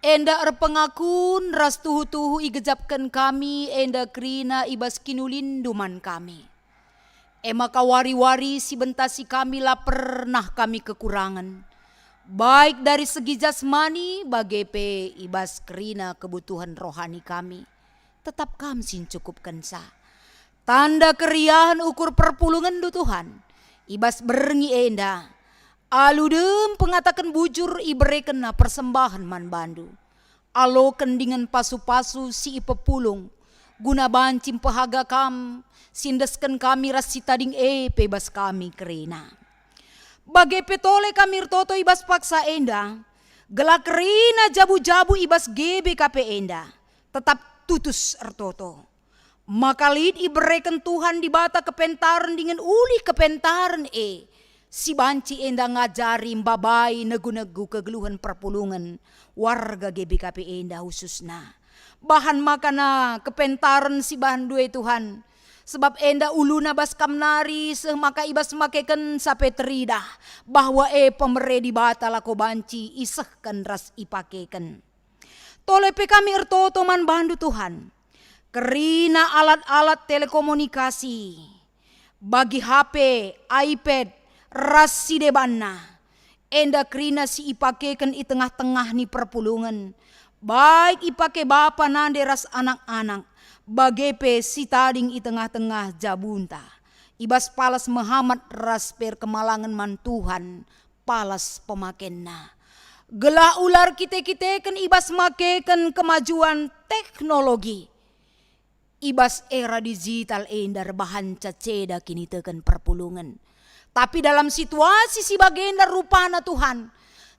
S4: Enda erpengakun ras tuhu-tuhu igejapkan kami enda krina ibas kinulinduman kami. Emaka wari-wari si bentasi kami lah pernah kami kekurangan. Baik dari segi jasmani bagepe ibas krina kebutuhan rohani kami. Tetap kami sin cukupkan sa. Tanda keriahan ukur perpulungan do Tuhan. Ibas berengi enda. Aludem pengatakan bujur ibereken na persembahan man bandu. Aloken dengan pasu-pasu si ipepulung. Guna bancim pahaga kam. Sindesken kami rasi tading pebas kami kerena. Bagai petole kami toto ibas paksa enda. Gelak kerena jabu-jabu ibas GBKP enda. Tetap tutus ertoto. Maka lid ibereken Tuhan dibata kepentaran dengan uli kepentaran si banci enda ngajari mbabai negu-negu kegeluhan perpulungan warga GBKP enda khususna. Bahan makana kepentaran si bahan dua Tuhan. Sebab enda uluna bas kamnari semaka ibas makeken sape teridah. Bahwa pemere dibata lako banci isehkan ras ipakeken. Tolepe kami ertoto man bandu Tuhan. Kerina alat-alat telekomunikasi. Bagi HP, iPad, ras si debanna. Enda krina si ipakekan i tengah-tengah ni perpulungan. Baik ipake bapa nande ras anak-anak. Bagepe si tading i tengah-tengah jabunta. Ibas palas Muhammad ras per kemalangan man Tuhan. Palas pemakenna. Gelah ular kite-kiteken ibas makeken kemajuan teknologi. Ibas era digital endar bahan caceda kini teken perpulungan. Tapi dalam situasi si bagenda rupana Tuhan,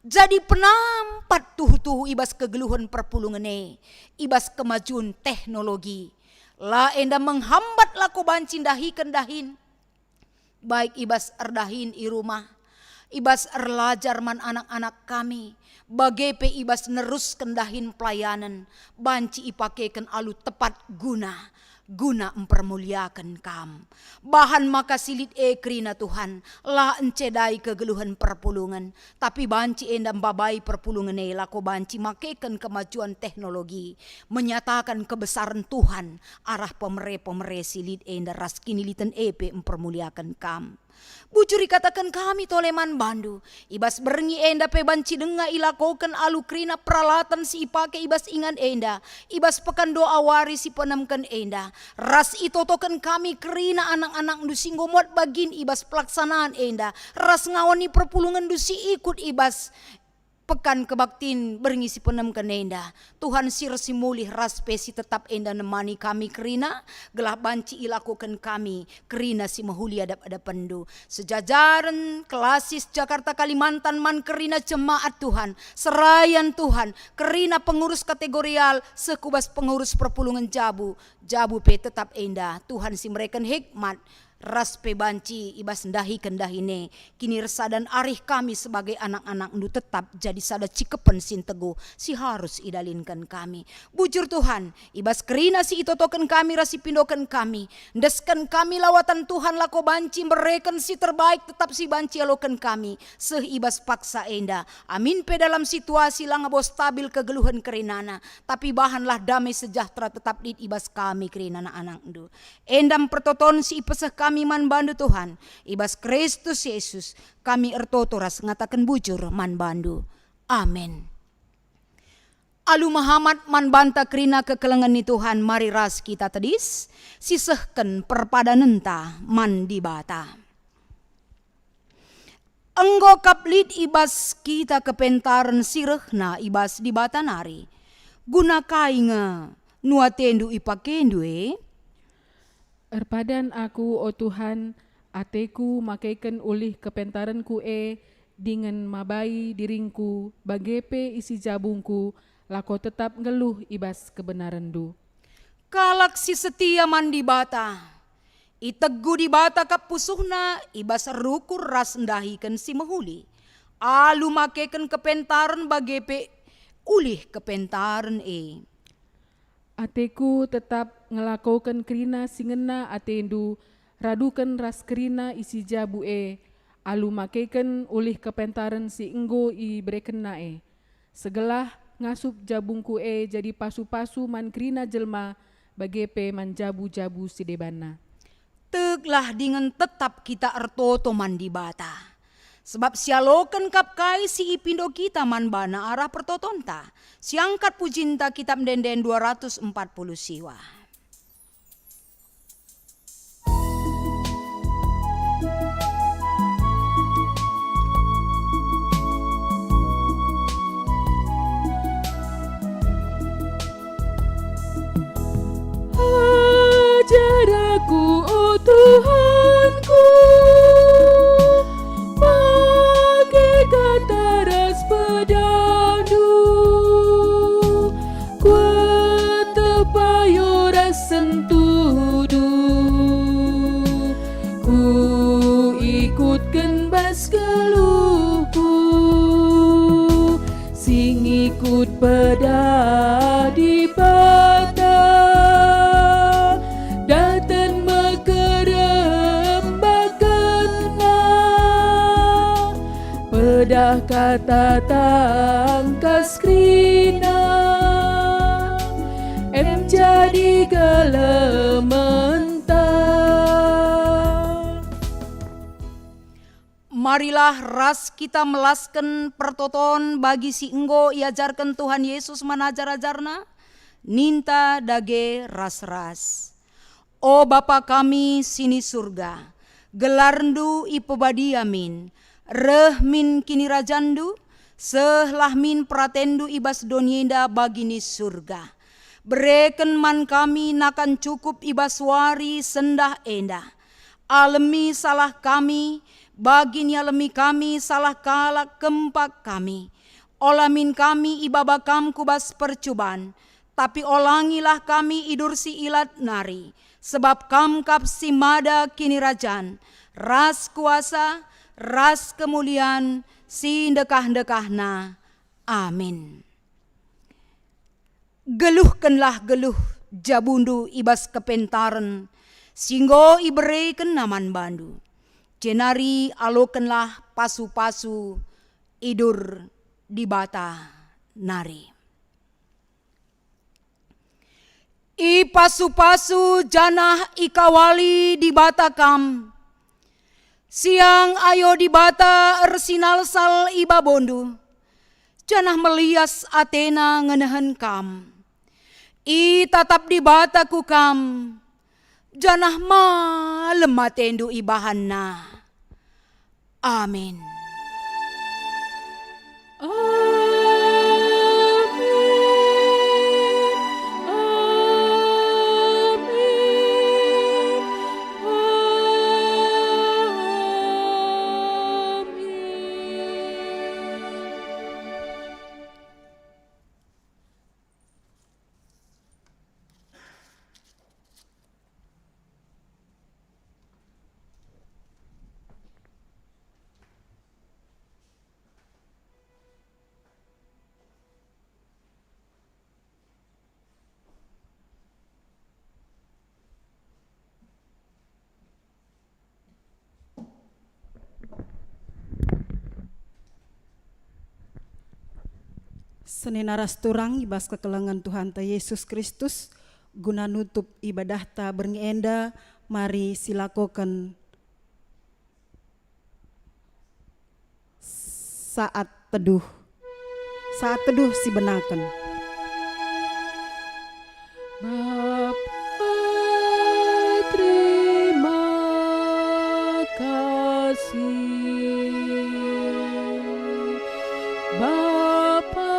S4: jadi penampat tuh ibas kegeluhan perpulungan ibas kemajuan teknologi. La enda menghambat lako bancin dahikan dahin. Baik ibas erdahin i rumah, ibas erlajar man anak-anak kami. Bagepe ibas nerus kendahin pelayanan, banci ipakekan alu tepat guna mempermuliakan kam. Bahan maka silit krina Tuhan, la encedai kegeluhan perpulungan, tapi banci endam babai perpulungan lako banci makekan kemajuan teknologi, menyatakan kebesaran Tuhan, arah pemere silit enda ras kinilitan mempermuliakan kam. Bujuri katakan kami toleman bandu, ibas berngi enda pe banci denga ilakokan alu krina peralatan si ipake ibas ingan enda, ibas pekan doa wari si penamkan enda, ras itotokan kami krina anak-anak du singgo muat bagin ibas pelaksanaan enda, ras ngawani perpulungan du si ikut ibas pekan kebaktin berngisi penem kenenda. Tuhan sir simulih ras pesi tetap enda nemani kami kerina. Gelah banci ilakukan kami kerina si mahuli adap pendu. Sejajaran kelasis Jakarta Kalimantan man kerina jemaat Tuhan. Serayan Tuhan kerina pengurus kategorial sekubas pengurus perpulungan Jabu. Jabu pe tetap enda. Tuhan si mereka hikmat. Ras pe banci ibas ndahi kendahine kini resa dan arih kami sebagai anak-anak ndu tetap jadi sada cikepen sin teguh si harus idalinkan kami. Bujur Tuhan ibas kerina si itotoken kami rasi pindoken kami ndesken kami lawatan Tuhan lako banci mereken si terbaik tetap si banci aloken kami seh ibas paksa enda. Amin pe dalam situasi langa bos stabil kegeluhan kerinana tapi bahanlah damai sejahtera tetap di ibas kami kerinana anak ndu. Endam pertoton si ipeseh kami man bandu Tuhan, ibas Kristus Yesus, kami ertotoras ngatakan bujur man bandu. Amin. Alu Muhammad man banta krina kekelengan ni Tuhan, mari ras kita tedis, sisehken perpadanenta man dibata. Enggo kaplit ibas kita kepentaran sirehna ibas dibata nari, guna kainga nuatendu ipakendu
S1: Erpadan aku, o Tuhan, ateku makaikan ulih kepentaranku dengan mabai diringku, bagepe isi jabungku, lako tetap ngeluh ibas kebenarandu.
S4: Kalak si setia mandi bata, itegu di bata kapusuhna, ibas rukur ras ndahikan si mahuli. Alu makaikan kepentaran bagepe ulih kepentaran
S1: Ateku tetap ngelakokan kerina singena atendu, radukan ras kerina isi jabu alu makaikan ulih kepentaran si enggo i brekena Segelah ngasup jabungku jadi pasu-pasu man kerina jelma, bagepe man jabu-jabu si debana.
S4: Teglah dengan tetap kita ertoto mandi bata. Sebab sialokan kapkai si ipindo kita man bana arah pertotonta. Siangkat pujinta kitab denden 240 siwa.
S2: Ajar aku, oh Tuhanku, pakai kata ras pedadu, kuat tepayo ras sentudu, ku ikutkan bas keluhku, sing ikut peda di bata. Datan mekerem bakatna, pedah kata tangkas krina, jadi gelementa.
S4: marilah ras kita melaskan pertoton bagi si enggo iajarkan Tuhan Yesus manajar-ajarna, ninta dage ras-ras. O Bapa kami sini surga, gelarndu ipebadi amin, rehmin kini rajandu, sehlahmin pratendu ibas donyenda bagini surga. Bereken man kami nakan cukup ibas wari sendah endah. Alemi salah kami, bagini alemi kami salah kalak kempak kami. Olamin kami ibabakam kubas percubaan, tapi olangilah kami idur si ilat nari. Sebab kamkap si mada kini rajan, ras kuasa, ras kemuliaan, si dekah-dekahna. Amin. Geluhkanlah geluh jabundu ibas kepentaran, singgo ibereken naman bandu. Cenari alokenlah pasu-pasu idur di bata nari. I pasu-pasu janah ikawali di bata kam. Siang ayo di bata ersinal sal iba bondu. Janah melias Athena ngenehen kam. I tatap di bata ku kam. Janah malem matendu ibahanna. Amin.
S3: Senenaras turang ibas kekelengan Tuhan ta Yesus Kristus, guna nutup ibadah ta berngienda, mari silakokan saat teduh si benaken.
S2: Bapa terima kasih, Bapa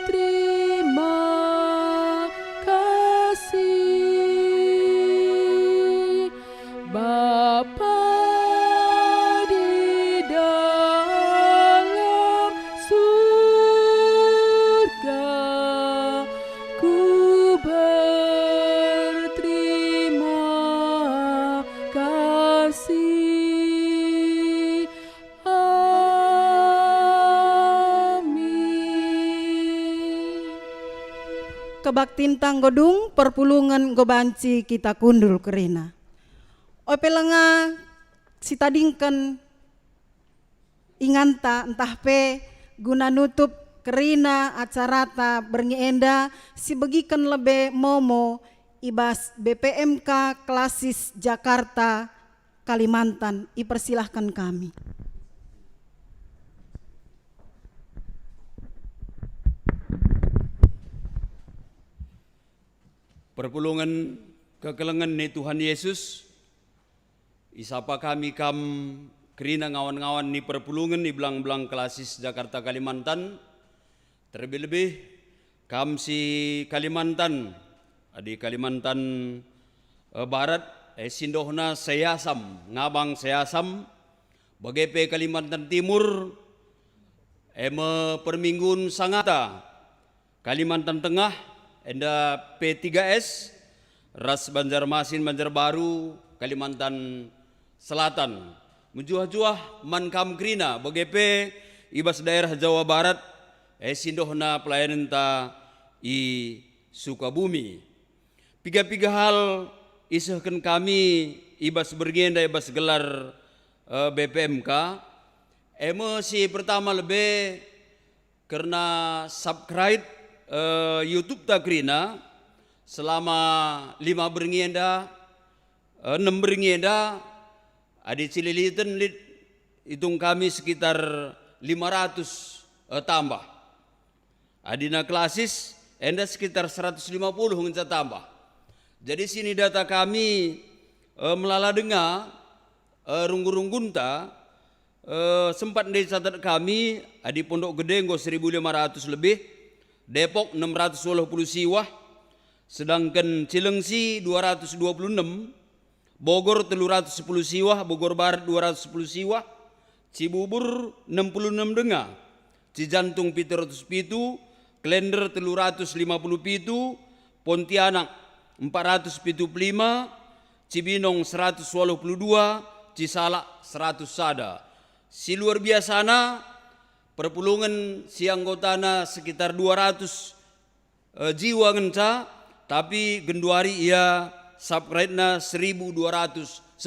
S2: terima kasih, Bapa di dalam surga, ku berterima kasih. Amin.
S3: Kebaktin tanggodung perpulungan gobanci kita kundul kerina. Ope lenga si tadingken inganta entah pe guna nutup kerina acarata berngienda si begiken lebe momo ibas BPMK Klasis Jakarta Kalimantan. Ipersilahkan kami.
S6: Perpulungan kekelengan ni Tuhan Yesus, isapa kami kam kerina ngawan-ngawan ni perpulungan ni belang-belang Klasis Jakarta Kalimantan, terlebih-lebih kam si Kalimantan, di Kalimantan Barat, sindohna Seyasam, ngabang Seyasam, bagepe Kalimantan Timur, perminggun Sangata, Kalimantan Tengah, enda P3S, ras Banjarmasin, Banjarbaru, Kalimantan Selatan. Menjuah-juah man kam krina bagepe ibas daerah Jawa Barat, sindohna pelayanan ta i Sukabumi. Piga-piga hal isahkan kami ibas bergenda ibas gelar BPMK. Si pertama lebih karena subscribe YouTube takrina selama 5 berngenda 6 berngenda adi cililitan lit hitung kami sekitar 500 tambah. Adina klasis enda sekitar 150 ngenca tambah. Jadi sini data kami melala dengar runggun-runggunta sempat dicatat kami di Pondok Gede 1.500 lebih, Depok 680 siwah, sedangkan Cilengsi 226, Bogor 310 siwah, Bogor Barat 210 siwah, Cibubur 66 dengar, Cijantung 707, Klender 350 pitu, Pontianak 475, Cibinong 182, Cisalak 100 sada. Si luar biasana perpulungan si anggotana sekitar 200 jiwa ngenca, tapi genduari ia subscribe-na 1210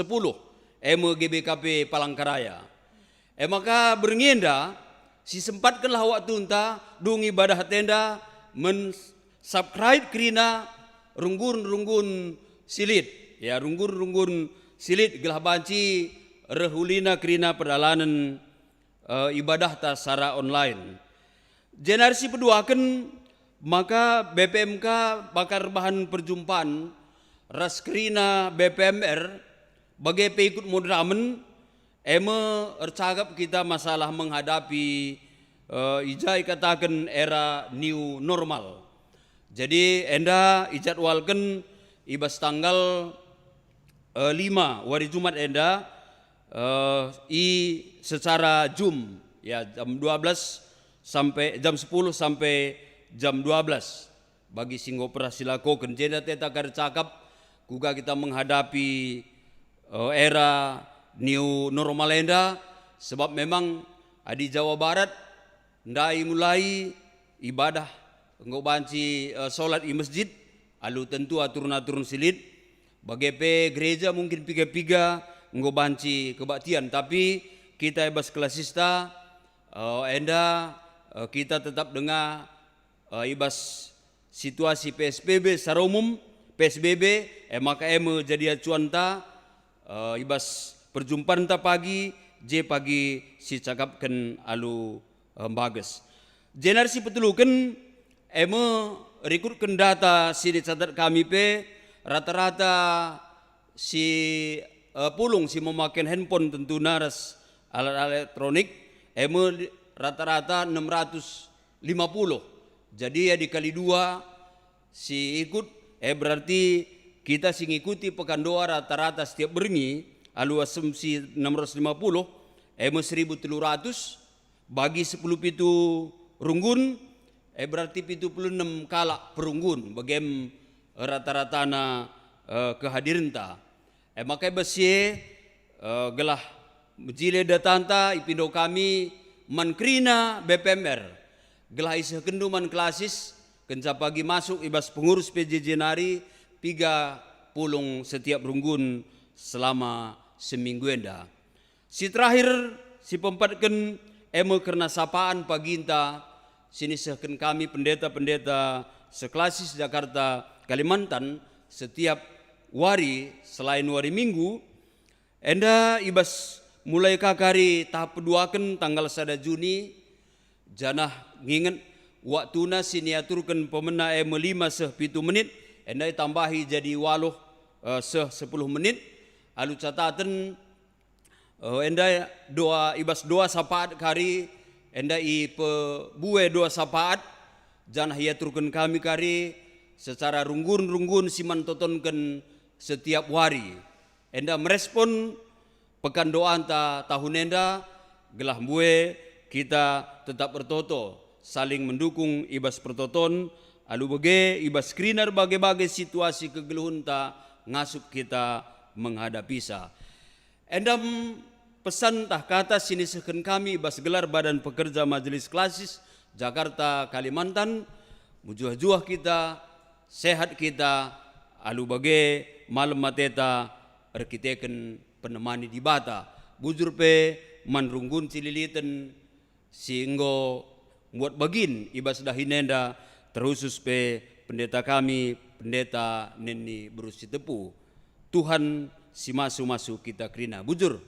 S6: GBKP Palangkaraya. Maka berngenda si sempatkanlah waktu unta dung ibadah tenda men-subscribe kerina runggun-runggun silit. Ya, runggun-runggun silit gelah banci rehulina kerina perjalanan ibadah ta secara online. Generasi peduakan maka BPMK bakar bahan perjumpaan raskrina BPMR bagi pengikut modramen ercagap kita masalah menghadapi ijai katakan era new normal. Jadi enda ijadwalkan ibas tanggal 5 hari Jumat enda secara Zoom ya jam 12 sampai jam 10 sampai jam 12 bagi singopera silako kenjeda teta kar cakap kuga kita menghadapi era new normal enda, sebab memang di Jawa Barat ndai mulai ibadah engkau banci solat di masjid alu tentu aturun-aturun silit bagi gereja mungkin piga-piga engkau banci kebaktian, tapi kita ibas kelasista enda kita tetap dengar ibas situasi PSBB secara umum PSBB maka jadi acuan ta ibas perjumpaan ta pagi pagi si cakapkan alu bagus. Generasi petulukan rekrutkan data si dicatat kami rata-rata si pulung si memakai handphone tentu naras alat elektronik rata-rata 650. Jadi ya dikali 2 si ikut berarti kita sing ikuti pekan doa rata-rata setiap berngi alu asumsi 650 1300 bagi 10 pitu runggun berarti 76 kala perunggun bagi rata-rata na kehadiran ta. Maka besi gelah jile datanta ipindo kami mankrina BPMR gelah isah kenduman klasis kenca pagi masuk ibas pengurus PJJ nari 3 pulung setiap runggun selama seminggu enda. Si terakhir si pempatkan karena sapaan pagi inta sini sahkan kami pendeta-pendeta seklasis Jakarta Kalimantan setiap wari selain wari minggu enda ibas mulai kakari tahap peduakan tanggal 1 Juni janah nginget waktuna sini aturkan pemena 5 seh 7 menit enda tambahi jadi 8 seh 10 menit alu catatan enda ibas doa sapaat kari enda buwe doa sapaat janah iaturkan kami kari secara runggun-runggun siman totonkan setiap hari. Enda merespon pekan doa anta tahun enda gelah buwe kita tetap bertoto saling mendukung ibas pertoton alu bege ibas screener bagai-bagai situasi kegeluhun ta ngasuk kita menghadapi sa. Endam pesan tah kata sini seken kami ibas gelar Badan Pekerja Majelis Klasis Jakarta Kalimantan mujuah-juah kita sehat kita alu bage malam mateta arkiteken penemani di bata bujur pe manrunggun cililiten singgo buat bagin ibas dahinenda terusus pe pendeta kami pendeta Neni Berusi Tepu Tuhan si masu-masu kita kerina bujur